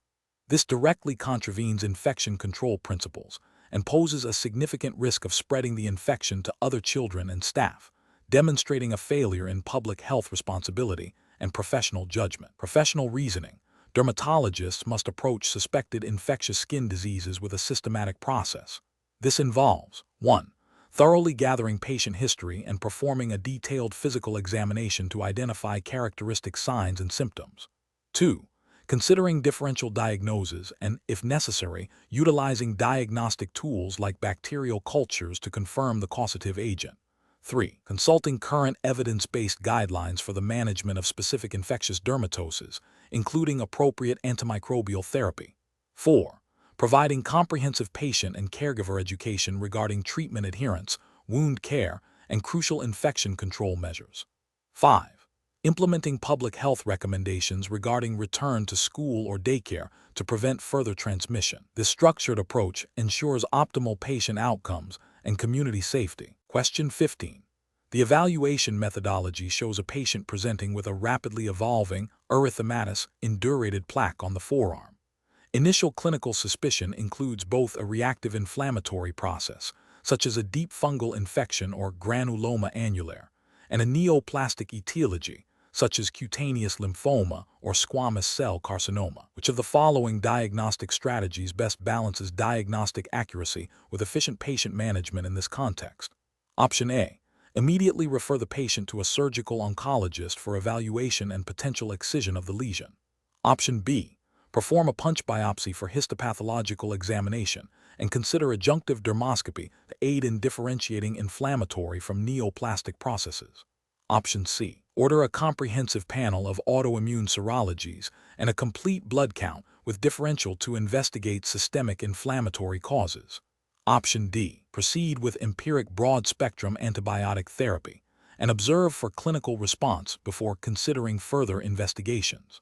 This directly contravenes infection control principles and poses a significant risk of spreading the infection to other children and staff, demonstrating a failure in public health responsibility and professional judgment. Professional reasoning. Dermatologists must approach suspected infectious skin diseases with a systematic process. This involves 1. Thoroughly gathering patient history and performing a detailed physical examination to identify characteristic signs and symptoms. 2. Considering differential diagnoses and, if necessary, utilizing diagnostic tools like bacterial cultures to confirm the causative agent. 3. Consulting current evidence-based guidelines for the management of specific infectious dermatoses, including appropriate antimicrobial therapy. 4. Providing comprehensive patient and caregiver education regarding treatment adherence, wound care, and crucial infection control measures. 5. Implementing public health recommendations regarding return to school or daycare to prevent further transmission. This structured approach ensures optimal patient outcomes and community safety. Question 15. The evaluation methodology shows a patient presenting with a rapidly evolving erythematous indurated plaque on the forearm. Initial clinical suspicion includes both a reactive inflammatory process, such as a deep fungal infection or granuloma annulare, and a neoplastic etiology, such as cutaneous lymphoma or squamous cell carcinoma. Which of the following diagnostic strategies best balances diagnostic accuracy with efficient patient management in this context? Option A. Immediately refer the patient to a surgical oncologist for evaluation and potential excision of the lesion. Option B. Perform a punch biopsy for histopathological examination and consider adjunctive dermoscopy to aid in differentiating inflammatory from neoplastic processes. Option C. Order a comprehensive panel of autoimmune serologies and a complete blood count with differential to investigate systemic inflammatory causes. Option D. Proceed with empiric broad-spectrum antibiotic therapy and observe for clinical response before considering further investigations.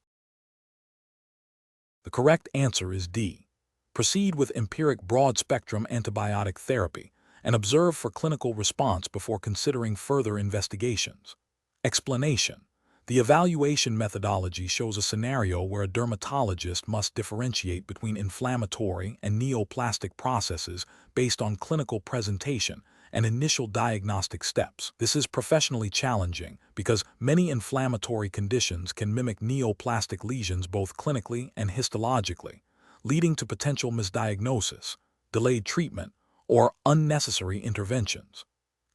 The correct answer is D. Proceed with empiric broad-spectrum antibiotic therapy and observe for clinical response before considering further investigations. Explanation. The evaluation methodology shows a scenario where a dermatologist must differentiate between inflammatory and neoplastic processes based on clinical presentation and initial diagnostic steps. This is professionally challenging because many inflammatory conditions can mimic neoplastic lesions both clinically and histologically, leading to potential misdiagnosis, delayed treatment, or unnecessary interventions.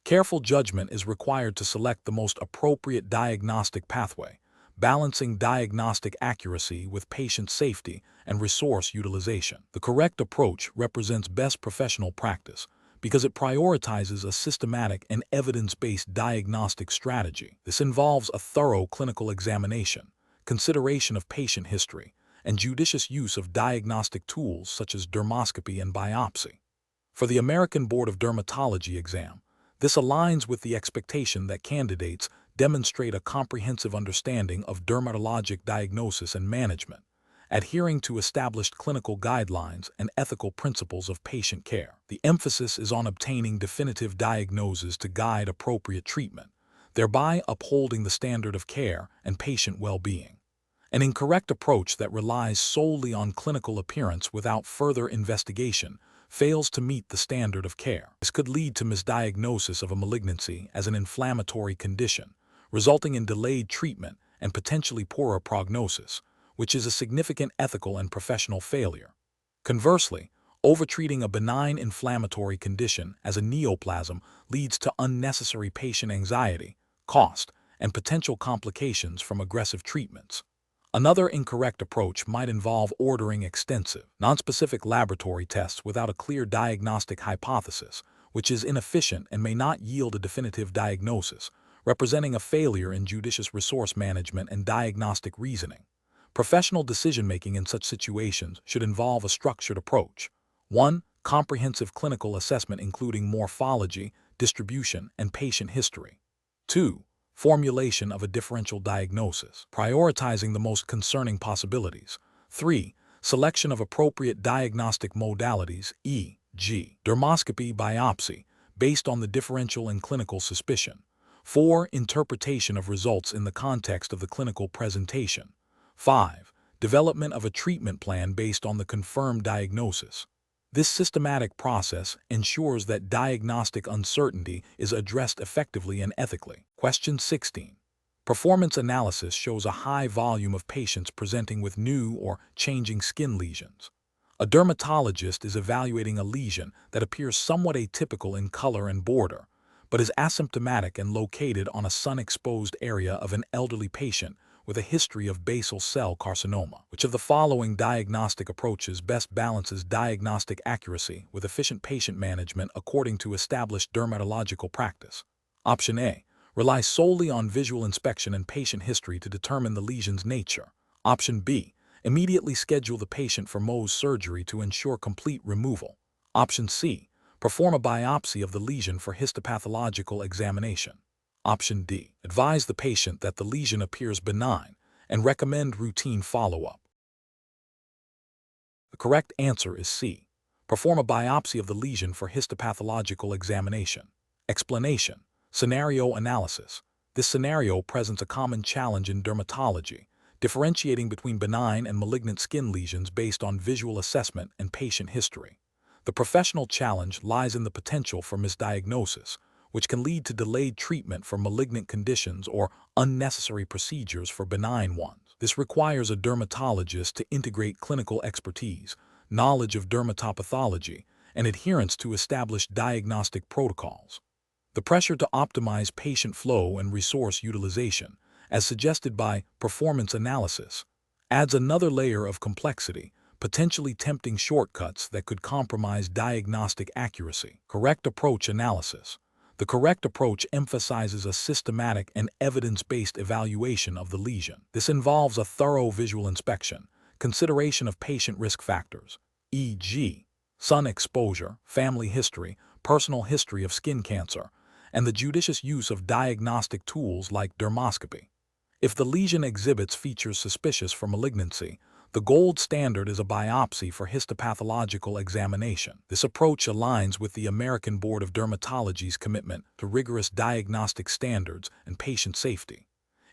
Careful judgment is required to select the most appropriate diagnostic pathway, balancing diagnostic accuracy with patient safety and resource utilization. The correct approach represents best professional practice because it prioritizes a systematic and evidence-based diagnostic strategy. This involves a thorough clinical examination, consideration of patient history, and judicious use of diagnostic tools such as dermoscopy and biopsy. For the American Board of Dermatology exam, this aligns with the expectation that candidates demonstrate a comprehensive understanding of dermatologic diagnosis and management, adhering to established clinical guidelines and ethical principles of patient care. The emphasis is on obtaining definitive diagnoses to guide appropriate treatment, thereby upholding the standard of care and patient well-being. An incorrect approach that relies solely on clinical appearance without further investigation fails to meet the standard of care. This could lead to misdiagnosis of a malignancy as an inflammatory condition, resulting in delayed treatment and potentially poorer prognosis, which is a significant ethical and professional failure. Conversely, overtreating a benign inflammatory condition as a neoplasm leads to unnecessary patient anxiety, cost, and potential complications from aggressive treatments. Another incorrect approach might involve ordering extensive, nonspecific laboratory tests without a clear diagnostic hypothesis, which is inefficient and may not yield a definitive diagnosis, representing a failure in judicious resource management and diagnostic reasoning. Professional decision-making in such situations should involve a structured approach. 1. Comprehensive clinical assessment including morphology, distribution, and patient history. 2. Formulation of a differential diagnosis, prioritizing the most concerning possibilities. 3. Selection of appropriate diagnostic modalities, e.g., dermoscopy, biopsy, based on the differential and clinical suspicion. 4. Interpretation of results in the context of the clinical presentation. 5. Development of a treatment plan based on the confirmed diagnosis. This systematic process ensures that diagnostic uncertainty is addressed effectively and ethically. Question 16. Performance analysis shows a high volume of patients presenting with new or changing skin lesions. A dermatologist is evaluating a lesion that appears somewhat atypical in color and border, but is asymptomatic and located on a sun-exposed area of an elderly patient with a history of basal cell carcinoma. Which of the following diagnostic approaches best balances diagnostic accuracy with efficient patient management according to established dermatological practice? Option A. Rely solely on visual inspection and patient history to determine the lesion's nature. Option B. Immediately schedule the patient for Mohs surgery to ensure complete removal. Option C. Perform a biopsy of the lesion for histopathological examination. Option D. Advise the patient that the lesion appears benign and recommend routine follow-up. The correct answer is C. Perform a biopsy of the lesion for histopathological examination. Explanation. Scenario analysis. This scenario presents a common challenge in dermatology, differentiating between benign and malignant skin lesions based on visual assessment and patient history. The professional challenge lies in the potential for misdiagnosis, which can lead to delayed treatment for malignant conditions or unnecessary procedures for benign ones. This requires a dermatologist to integrate clinical expertise, knowledge of dermatopathology, and adherence to established diagnostic protocols. The pressure to optimize patient flow and resource utilization, as suggested by performance analysis, adds another layer of complexity, potentially tempting shortcuts that could compromise diagnostic accuracy. Correct approach analysis. The correct approach emphasizes a systematic and evidence-based evaluation of the lesion. This involves a thorough visual inspection, consideration of patient risk factors, e.g., sun exposure, family history, personal history of skin cancer, and the judicious use of diagnostic tools like dermoscopy. If the lesion exhibits features suspicious for malignancy, the gold standard is a biopsy for histopathological examination. This approach aligns with the American Board of Dermatology's commitment to rigorous diagnostic standards and patient safety.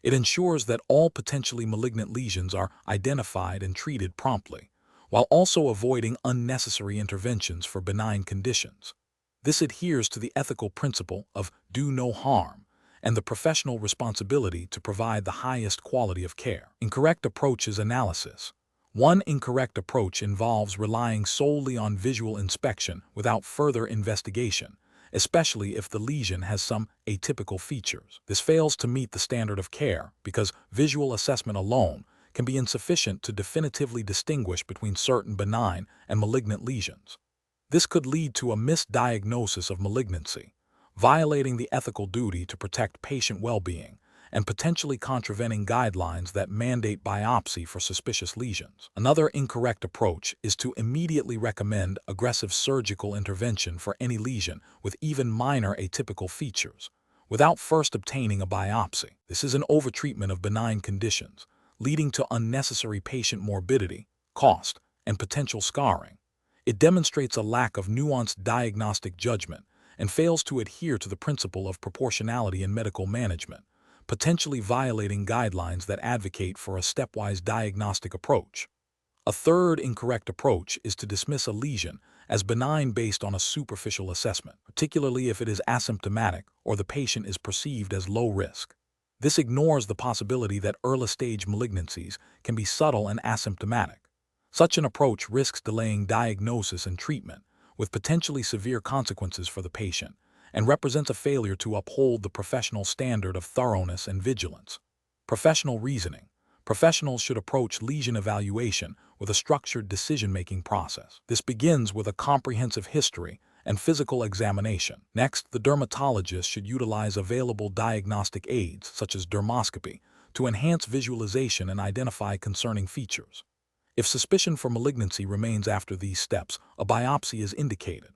It ensures that all potentially malignant lesions are identified and treated promptly, while also avoiding unnecessary interventions for benign conditions. This adheres to the ethical principle of do no harm and the professional responsibility to provide the highest quality of care. Incorrect approach is analysis. One incorrect approach involves relying solely on visual inspection without further investigation, especially if the lesion has some atypical features. This fails to meet the standard of care because visual assessment alone can be insufficient to definitively distinguish between certain benign and malignant lesions. This could lead to a misdiagnosis of malignancy, violating the ethical duty to protect patient well-being and potentially contravening guidelines that mandate biopsy for suspicious lesions. Another incorrect approach is to immediately recommend aggressive surgical intervention for any lesion with even minor atypical features, without first obtaining a biopsy. This is an overtreatment of benign conditions, leading to unnecessary patient morbidity, cost, and potential scarring. It demonstrates a lack of nuanced diagnostic judgment and fails to adhere to the principle of proportionality in medical management, potentially violating guidelines that advocate for a stepwise diagnostic approach. A third incorrect approach is to dismiss a lesion as benign based on a superficial assessment, particularly if it is asymptomatic or the patient is perceived as low risk. This ignores the possibility that early-stage malignancies can be subtle and asymptomatic. Such an approach risks delaying diagnosis and treatment, with potentially severe consequences for the patient, and represents a failure to uphold the professional standard of thoroughness and vigilance. Professional reasoning. Professionals should approach lesion evaluation with a structured decision-making process. This begins with a comprehensive history and physical examination. Next, the dermatologist should utilize available diagnostic aids, such as dermoscopy, to enhance visualization and identify concerning features. If suspicion for malignancy remains after these steps, a biopsy is indicated.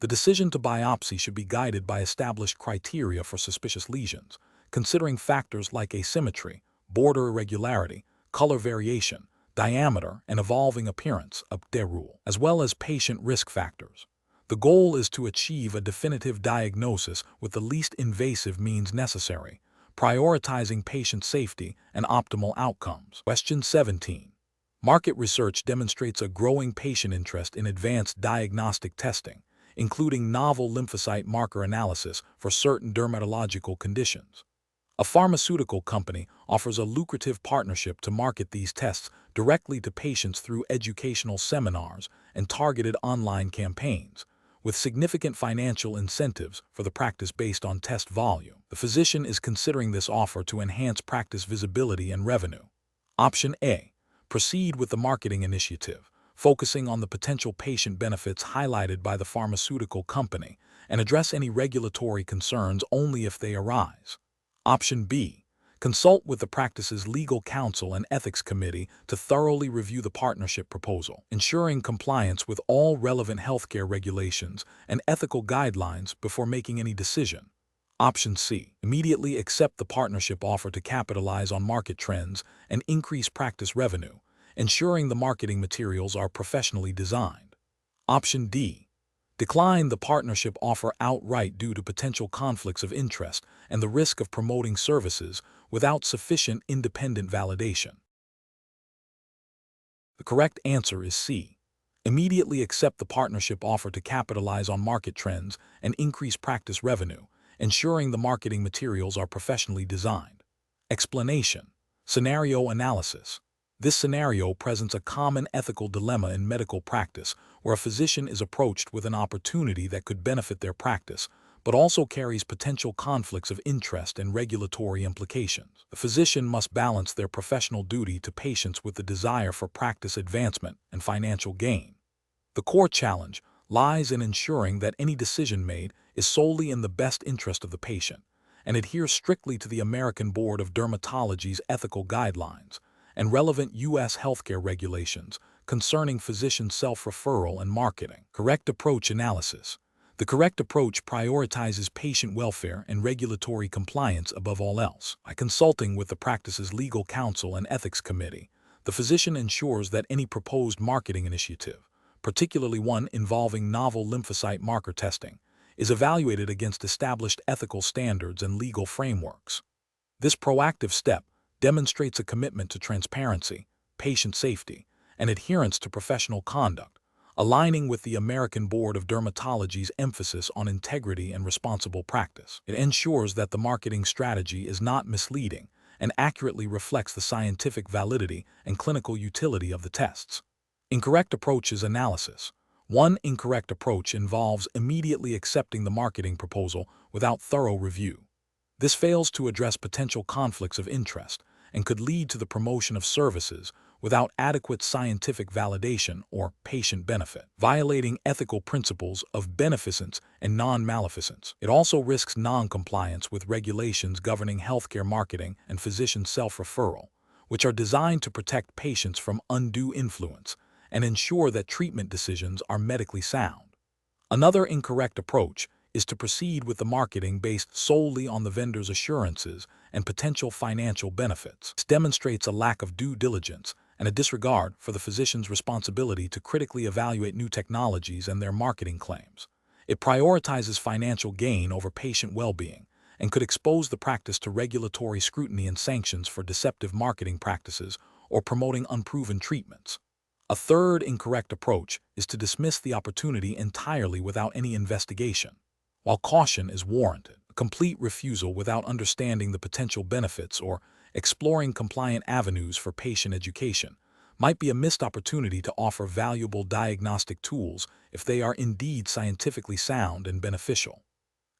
The decision to biopsy should be guided by established criteria for suspicious lesions, considering factors like asymmetry, border irregularity, color variation, diameter, and evolving appearance, as well as patient risk factors. The goal is to achieve a definitive diagnosis with the least invasive means necessary, prioritizing patient safety and optimal outcomes. Question 17. Market research demonstrates a growing patient interest in advanced diagnostic testing, including novel lymphocyte marker analysis for certain dermatological conditions. A pharmaceutical company offers a lucrative partnership to market these tests directly to patients through educational seminars and targeted online campaigns, with significant financial incentives for the practice based on test volume. The physician is considering this offer to enhance practice visibility and revenue. Option A. Proceed with the marketing initiative, focusing on the potential patient benefits highlighted by the pharmaceutical company, and address any regulatory concerns only if they arise. Option B. Consult with the practice's legal counsel and ethics committee to thoroughly review the partnership proposal, ensuring compliance with all relevant healthcare regulations and ethical guidelines before making any decision. Option C. Immediately accept the partnership offer to capitalize on market trends and increase practice revenue, ensuring the marketing materials are professionally designed. Option D. Decline the partnership offer outright due to potential conflicts of interest and the risk of promoting services without sufficient independent validation. The correct answer is C. Immediately accept the partnership offer to capitalize on market trends and increase practice revenue, ensuring the marketing materials are professionally designed. Explanation. Scenario analysis. This scenario presents a common ethical dilemma in medical practice where a physician is approached with an opportunity that could benefit their practice, but also carries potential conflicts of interest and regulatory implications. The physician must balance their professional duty to patients with the desire for practice advancement and financial gain. The core challenge lies in ensuring that any decision made is solely in the best interest of the patient and adheres strictly to the American Board of Dermatology's ethical guidelines and relevant U.S. healthcare regulations concerning physician self-referral and marketing. Correct approach analysis. The correct approach prioritizes patient welfare and regulatory compliance above all else. By consulting with the practice's legal counsel and ethics committee, the physician ensures that any proposed marketing initiative, particularly one involving novel lymphocyte marker testing, is evaluated against established ethical standards and legal frameworks. This proactive step demonstrates a commitment to transparency, patient safety, and adherence to professional conduct, aligning with the American Board of Dermatology's emphasis on integrity and responsible practice. It ensures that the marketing strategy is not misleading and accurately reflects the scientific validity and clinical utility of the tests. Incorrect approaches analysis. One incorrect approach involves immediately accepting the marketing proposal without thorough review. This fails to address potential conflicts of interest and could lead to the promotion of services without adequate scientific validation or patient benefit, violating ethical principles of beneficence and non-maleficence. It also risks non-compliance with regulations governing healthcare marketing and physician self-referral, which are designed to protect patients from undue influence and ensure that treatment decisions are medically sound. Another incorrect approach is to proceed with the marketing based solely on the vendor's assurances and potential financial benefits. This demonstrates a lack of due diligence and a disregard for the physician's responsibility to critically evaluate new technologies and their marketing claims. It prioritizes financial gain over patient well-being and could expose the practice to regulatory scrutiny and sanctions for deceptive marketing practices or promoting unproven treatments. A third incorrect approach is to dismiss the opportunity entirely without any investigation. While caution is warranted, a complete refusal without understanding the potential benefits or exploring compliant avenues for patient education might be a missed opportunity to offer valuable diagnostic tools if they are indeed scientifically sound and beneficial.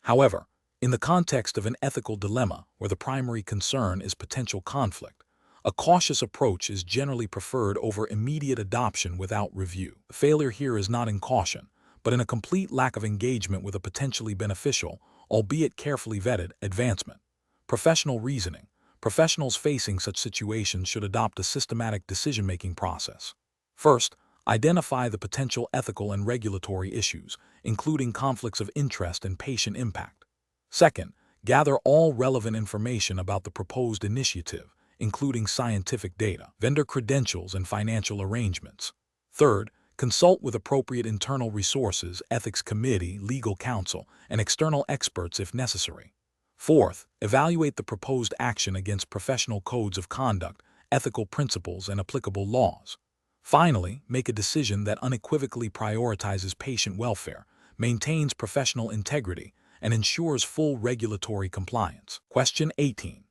However, in the context of an ethical dilemma where the primary concern is potential conflict, a cautious approach is generally preferred over immediate adoption without review. The failure here is not in caution, but in a complete lack of engagement with a potentially beneficial, albeit carefully vetted, advancement. Professional reasoning. Professionals facing such situations should adopt a systematic decision-making process. First, identify the potential ethical and regulatory issues, including conflicts of interest and patient impact. Second, gather all relevant information about the proposed initiative, including scientific data, vendor credentials, and financial arrangements. Third, consult with appropriate internal resources, ethics committee, legal counsel, and external experts if necessary. Fourth, evaluate the proposed action against professional codes of conduct, ethical principles, and applicable laws. Finally, make a decision that unequivocally prioritizes patient welfare, maintains professional integrity, and ensures full regulatory compliance. Question 18.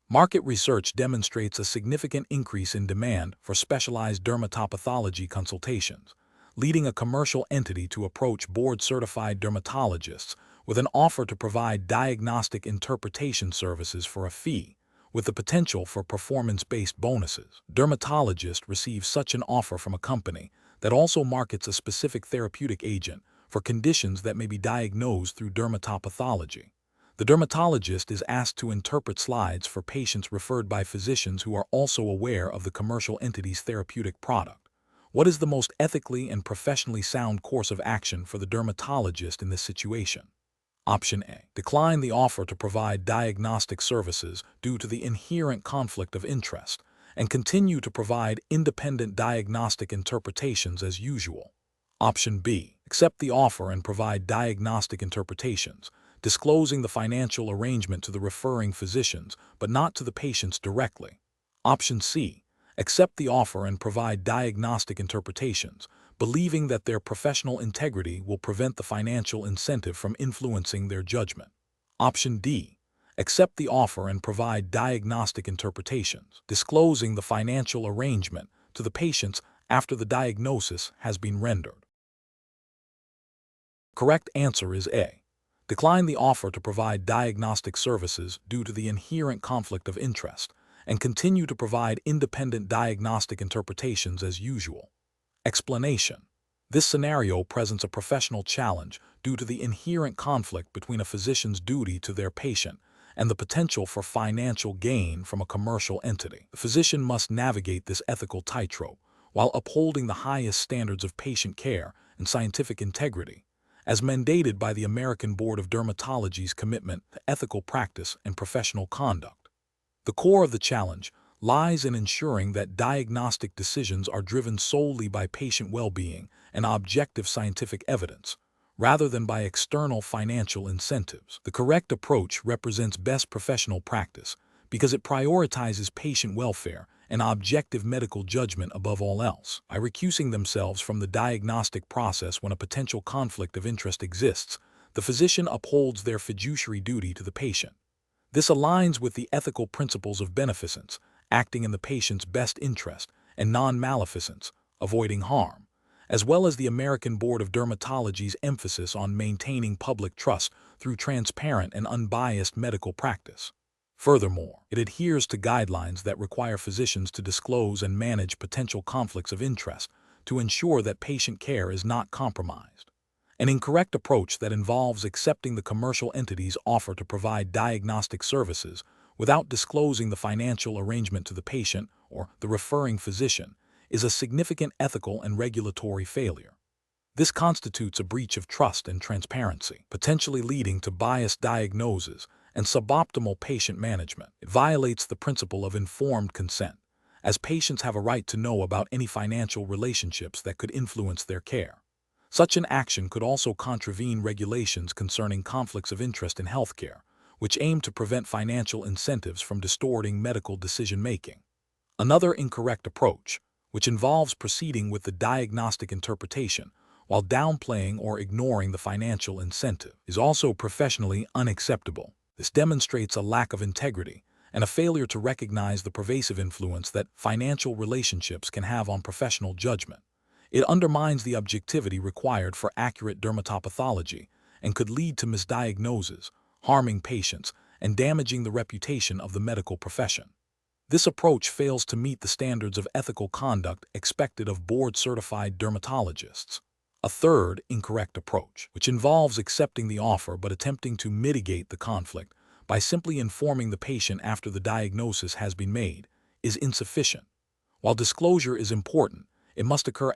Market research demonstrates a significant increase in demand for specialized dermatopathology consultations, leading a commercial entity to approach board-certified dermatologists with an offer to provide diagnostic interpretation services for a fee, with the potential for performance-based bonuses. Dermatologists receive such an offer from a company that also markets a specific therapeutic agent for conditions that may be diagnosed through dermatopathology. The dermatologist is asked to interpret slides for patients referred by physicians who are also aware of the commercial entity's therapeutic product. What is the most ethically and professionally sound course of action for the dermatologist in this situation? Option A. Decline the offer to provide diagnostic services due to the inherent conflict of interest and continue to provide independent diagnostic interpretations as usual. Option B. Accept the offer and provide diagnostic interpretations, disclosing the financial arrangement to the referring physicians but not to the patients directly. Option C. Accept the offer and provide diagnostic interpretations, believing that their professional integrity will prevent the financial incentive from influencing their judgment. Option D. Accept the offer and provide diagnostic interpretations, disclosing the financial arrangement to the patients after the diagnosis has been rendered. Correct answer is A. Decline the offer to provide diagnostic services due to the inherent conflict of interest and continue to provide independent diagnostic interpretations as usual. Explanation. This scenario presents a professional challenge due to the inherent conflict between a physician's duty to their patient and the potential for financial gain from a commercial entity. The physician must navigate this ethical tightrope while upholding the highest standards of patient care and scientific integrity, as mandated by the American Board of Dermatology's commitment to ethical practice and professional conduct. The core of the challenge lies in ensuring that diagnostic decisions are driven solely by patient well-being and objective scientific evidence, rather than by external financial incentives. The correct approach represents best professional practice because it prioritizes patient welfare and objective medical judgment above all else. By recusing themselves from the diagnostic process when a potential conflict of interest exists, the physician upholds their fiduciary duty to the patient. This aligns with the ethical principles of beneficence, acting in the patient's best interest, and non-maleficence, avoiding harm, as well as the American Board of Dermatology's emphasis on maintaining public trust through transparent and unbiased medical practice. Furthermore, it adheres to guidelines that require physicians to disclose and manage potential conflicts of interest to ensure that patient care is not compromised. An incorrect approach that involves accepting the commercial entity's offer to provide diagnostic services without disclosing the financial arrangement to the patient or the referring physician is a significant ethical and regulatory failure. This constitutes a breach of trust and transparency, potentially leading to biased diagnoses and suboptimal patient management. It violates the principle of informed consent, as patients have a right to know about any financial relationships that could influence their care. Such an action could also contravene regulations concerning conflicts of interest in healthcare, which aim to prevent financial incentives from distorting medical decision-making. Another incorrect approach, which involves proceeding with the diagnostic interpretation while downplaying or ignoring the financial incentive, is also professionally unacceptable. This demonstrates a lack of integrity and a failure to recognize the pervasive influence that financial relationships can have on professional judgment. It undermines the objectivity required for accurate dermatopathology and could lead to misdiagnoses, harming patients, and damaging the reputation of the medical profession. This approach fails to meet the standards of ethical conduct expected of board-certified dermatologists. A third incorrect approach, which involves accepting the offer but attempting to mitigate the conflict by simply informing the patient after the diagnosis has been made, is insufficient. While disclosure is important, it must occur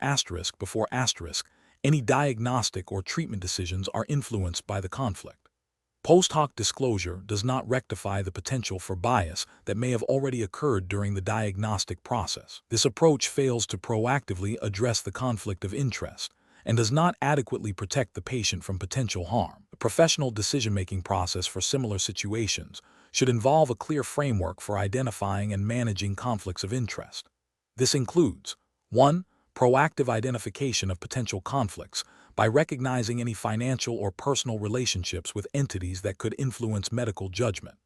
before any diagnostic or treatment decisions are influenced by the conflict. Post hoc disclosure does not rectify the potential for bias that may have already occurred during the diagnostic process. This approach fails to proactively address the conflict of interest and does not adequately protect the patient from potential harm. The professional decision-making process for similar situations should involve a clear framework for identifying and managing conflicts of interest. This includes 1. Proactive identification of potential conflicts by recognizing any financial or personal relationships with entities that could influence medical judgment.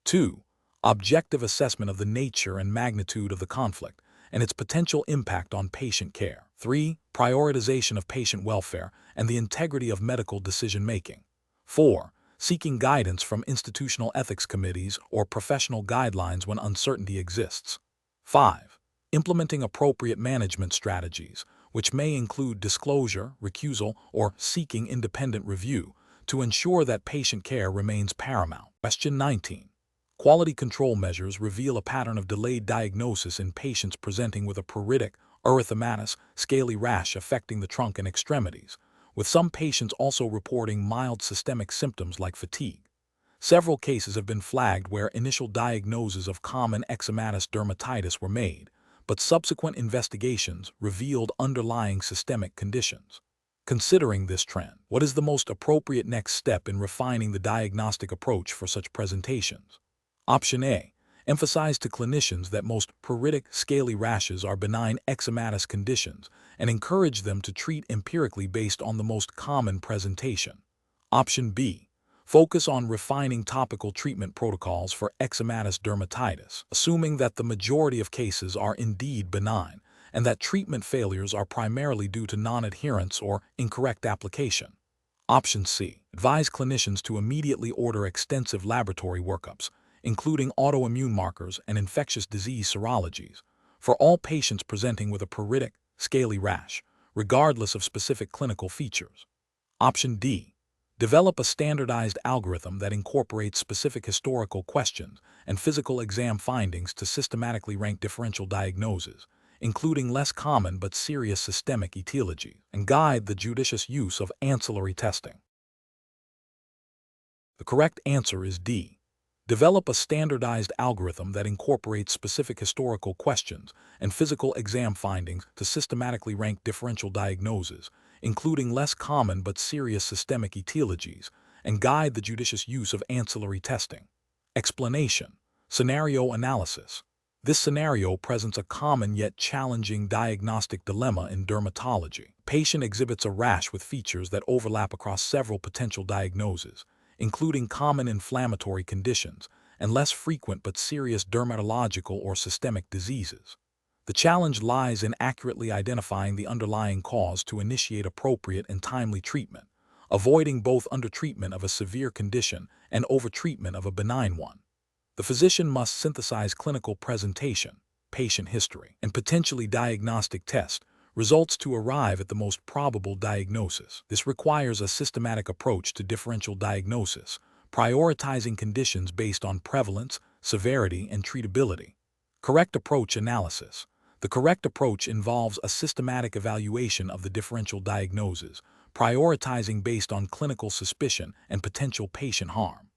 2. Objective assessment of the nature and magnitude of the conflict and its potential impact on patient care. 3. Prioritization of patient welfare and the integrity of medical decision-making. 4. Seeking guidance from institutional ethics committees or professional guidelines when uncertainty exists. 5. Implementing appropriate management strategies, which may include disclosure, recusal, or seeking independent review to ensure that patient care remains paramount. Question 19. Quality control measures reveal a pattern of delayed diagnosis in patients presenting with a pruritic, erythematous, scaly rash affecting the trunk and extremities, with some patients also reporting mild systemic symptoms like fatigue. Several cases have been flagged where initial diagnoses of common eczematous dermatitis were made, but subsequent investigations revealed underlying systemic conditions. Considering this trend, what is the most appropriate next step in refining the diagnostic approach for such presentations? Option A. Emphasize to clinicians that most pruritic, scaly rashes are benign eczematous conditions and encourage them to treat empirically based on the most common presentation. Option B. Focus on refining topical treatment protocols for eczematous dermatitis, assuming that the majority of cases are indeed benign and that treatment failures are primarily due to non-adherence or incorrect application. Option C. Advise clinicians to immediately order extensive laboratory workups, including autoimmune markers and infectious disease serologies, for all patients presenting with a pruritic, scaly rash, regardless of specific clinical features. Option D. Develop a standardized algorithm that incorporates specific historical questions and physical exam findings to systematically rank differential diagnoses, including less common but serious systemic etiologies, and guide the judicious use of ancillary testing. The correct answer is D. Develop a standardized algorithm that incorporates specific historical questions and physical exam findings to systematically rank differential diagnoses, including less common but serious systemic etiologies, and guide the judicious use of ancillary testing. Explanation. Scenario analysis. This scenario presents a common yet challenging diagnostic dilemma in dermatology. Patient exhibits a rash with features that overlap across several potential diagnoses, including common inflammatory conditions and less frequent but serious dermatological or systemic diseases. The challenge lies in accurately identifying the underlying cause to initiate appropriate and timely treatment, avoiding both undertreatment of a severe condition and overtreatment of a benign one. The physician must synthesize clinical presentation, patient history, and potentially diagnostic test results to arrive at the most probable diagnosis. This requires a systematic approach to differential diagnosis, prioritizing conditions based on prevalence, severity, and treatability. Correct approach analysis. The correct approach involves a systematic evaluation of the differential diagnosis, prioritizing based on clinical suspicion and potential patient harm.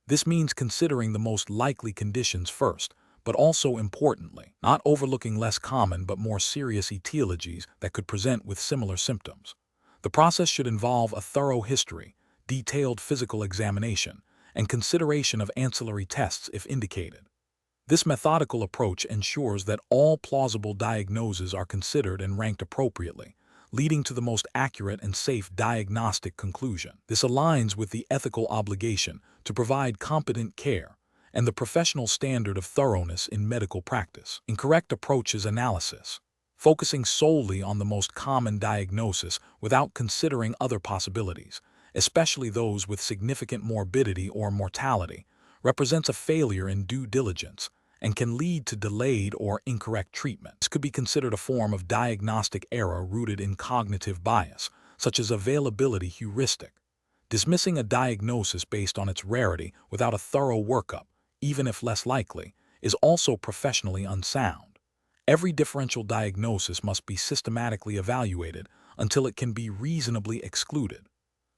This means considering the most likely conditions first, but also importantly, not overlooking less common but more serious etiologies that could present with similar symptoms. The process should involve a thorough history, detailed physical examination, and consideration of ancillary tests if indicated. This methodical approach ensures that all plausible diagnoses are considered and ranked appropriately, leading to the most accurate and safe diagnostic conclusion. This aligns with the ethical obligation to provide competent care and the professional standard of thoroughness in medical practice. Incorrect approaches analysis. Focusing solely on the most common diagnosis without considering other possibilities, especially those with significant morbidity or mortality, represents a failure in due diligence and can lead to delayed or incorrect treatment. This could be considered a form of diagnostic error rooted in cognitive bias, such as availability heuristic. Dismissing a diagnosis based on its rarity without a thorough workup, even if less likely, is also professionally unsound. Every differential diagnosis must be systematically evaluated until it can be reasonably excluded.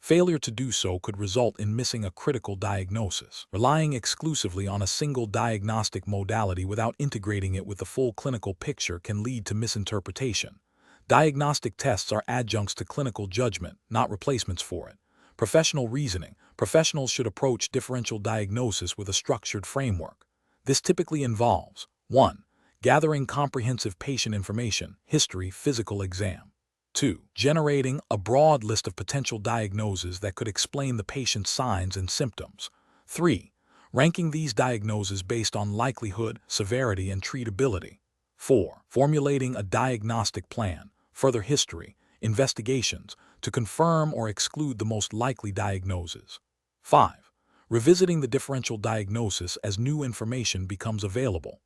Failure to do so could result in missing a critical diagnosis. Relying exclusively on a single diagnostic modality without integrating it with the full clinical picture can lead to misinterpretation. Diagnostic tests are adjuncts to clinical judgment, not replacements for it. Professional reasoning. Professionals should approach differential diagnosis with a structured framework. This typically involves 1. Gathering comprehensive patient information, history, physical exam. 2. Generating a broad list of potential diagnoses that could explain the patient's signs and symptoms. 3. Ranking these diagnoses based on likelihood, severity, and treatability. 4. Formulating a diagnostic plan, further history, investigations, to confirm or exclude the most likely diagnoses. 5. Revisiting the differential diagnosis as new information becomes available.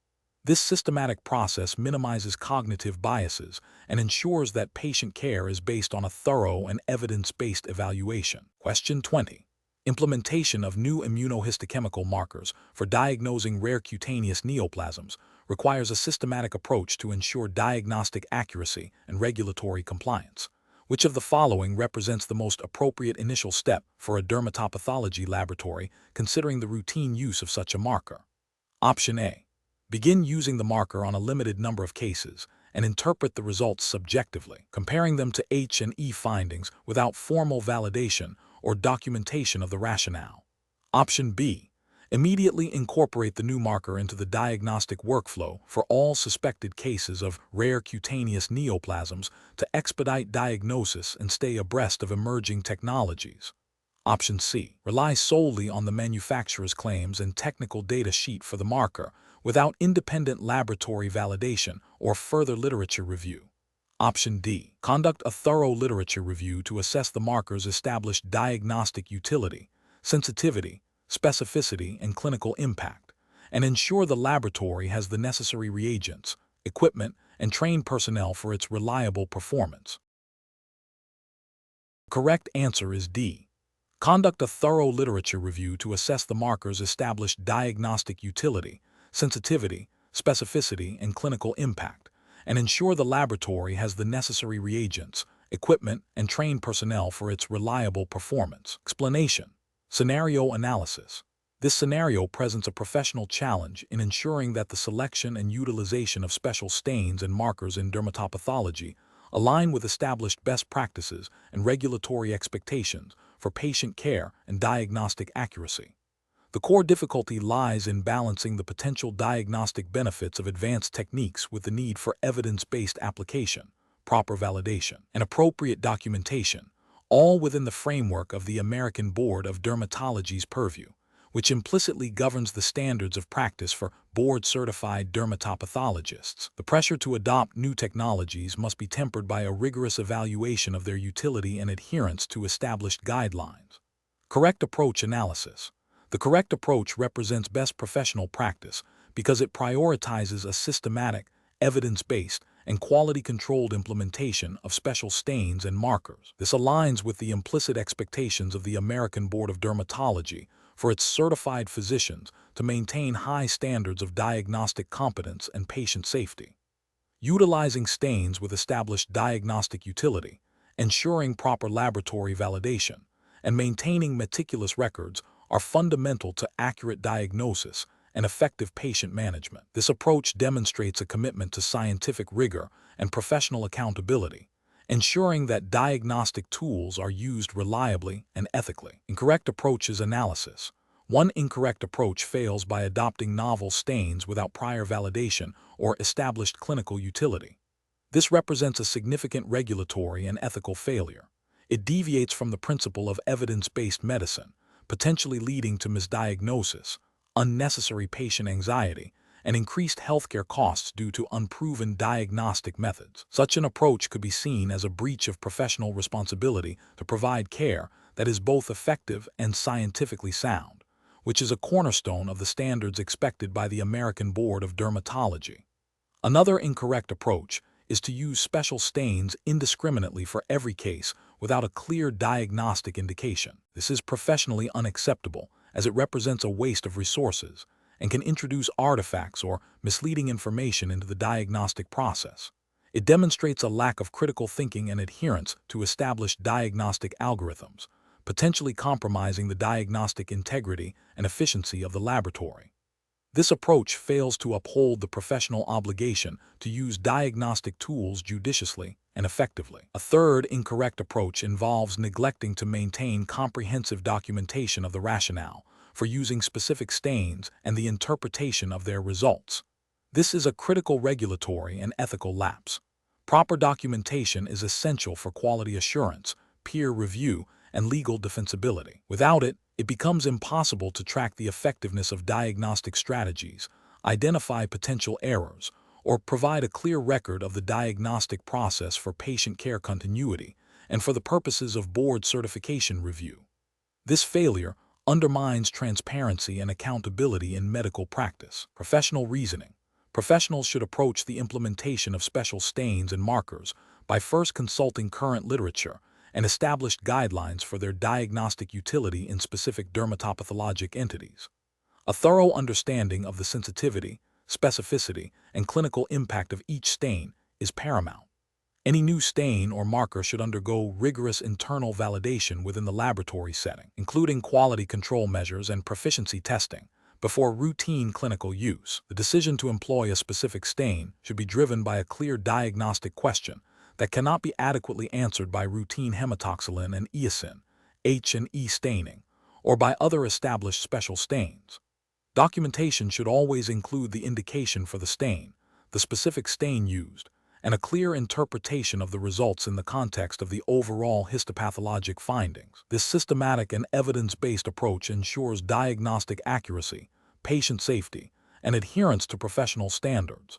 This systematic process minimizes cognitive biases and ensures that patient care is based on a thorough and evidence-based evaluation. Question 20. Implementation of new immunohistochemical markers for diagnosing rare cutaneous neoplasms requires a systematic approach to ensure diagnostic accuracy and regulatory compliance. Which of the following represents the most appropriate initial step for a dermatopathology laboratory considering the routine use of such a marker? Option A. Begin using the marker on a limited number of cases and interpret the results subjectively, comparing them to H&E findings without formal validation or documentation of the rationale. Option B. Immediately incorporate the new marker into the diagnostic workflow for all suspected cases of rare cutaneous neoplasms to expedite diagnosis and stay abreast of emerging technologies. Option C. Rely solely on the manufacturer's claims and technical data sheet for the marker without independent laboratory validation or further literature review. Option D. Conduct a thorough literature review to assess the marker's established diagnostic utility, sensitivity, specificity, and clinical impact, and ensure the laboratory has the necessary reagents, equipment, and trained personnel for its reliable performance. The correct answer is D. Conduct a thorough literature review to assess the marker's established diagnostic utility, sensitivity, specificity, and clinical impact, and ensure the laboratory has the necessary reagents, equipment, and trained personnel for its reliable performance. Explanation. Scenario analysis. This scenario presents a professional challenge in ensuring that the selection and utilization of special stains and markers in dermatopathology align with established best practices and regulatory expectations for patient care and diagnostic accuracy. The core difficulty lies in balancing the potential diagnostic benefits of advanced techniques with the need for evidence-based application, proper validation, and appropriate documentation, all within the framework of the American Board of Dermatology's purview, which implicitly governs the standards of practice for board-certified dermatopathologists. The pressure to adopt new technologies must be tempered by a rigorous evaluation of their utility and adherence to established guidelines. Correct approach analysis. The correct approach represents best professional practice because it prioritizes a systematic, evidence-based, and quality-controlled implementation of special stains and markers. This aligns with the implicit expectations of the American Board of Dermatology for its certified physicians to maintain high standards of diagnostic competence and patient safety. Utilizing stains with established diagnostic utility, ensuring proper laboratory validation, and maintaining meticulous records are fundamental to accurate diagnosis and effective patient management. This approach demonstrates a commitment to scientific rigor and professional accountability, ensuring that diagnostic tools are used reliably and ethically. Incorrect approaches analysis. One incorrect approach fails by adopting novel stains without prior validation or established clinical utility. This represents a significant regulatory and ethical failure. It deviates from the principle of evidence-based medicine, potentially leading to misdiagnosis, unnecessary patient anxiety, and increased healthcare costs due to unproven diagnostic methods. Such an approach could be seen as a breach of professional responsibility to provide care that is both effective and scientifically sound, which is a cornerstone of the standards expected by the American Board of Dermatology. Another incorrect approach is to use special stains indiscriminately for every case without a clear diagnostic indication. This is professionally unacceptable, as it represents a waste of resources and can introduce artifacts or misleading information into the diagnostic process. It demonstrates a lack of critical thinking and adherence to established diagnostic algorithms, potentially compromising the diagnostic integrity and efficiency of the laboratory. This approach fails to uphold the professional obligation to use diagnostic tools judiciously and effectively. A third incorrect approach involves neglecting to maintain comprehensive documentation of the rationale for using specific stains and the interpretation of their results. This is a critical regulatory and ethical lapse. Proper documentation is essential for quality assurance, peer review, and legal defensibility. Without it, it becomes impossible to track the effectiveness of diagnostic strategies, identify potential errors, or provide a clear record of the diagnostic process for patient care continuity and for the purposes of board certification review. This failure undermines transparency and accountability in medical practice. Professional reasoning. Professionals should approach the implementation of special stains and markers by first consulting current literature and established guidelines for their diagnostic utility in specific dermatopathologic entities. A thorough understanding of the sensitivity, specificity, and clinical impact of each stain is paramount. Any new stain or marker should undergo rigorous internal validation within the laboratory setting, including quality control measures and proficiency testing, before routine clinical use. The decision to employ a specific stain should be driven by a clear diagnostic question that cannot be adequately answered by routine hematoxylin and eosin, H&E staining, or by other established special stains. Documentation should always include the indication for the stain, the specific stain used, and a clear interpretation of the results in the context of the overall histopathologic findings. This systematic and evidence-based approach ensures diagnostic accuracy, patient safety, and adherence to professional standards.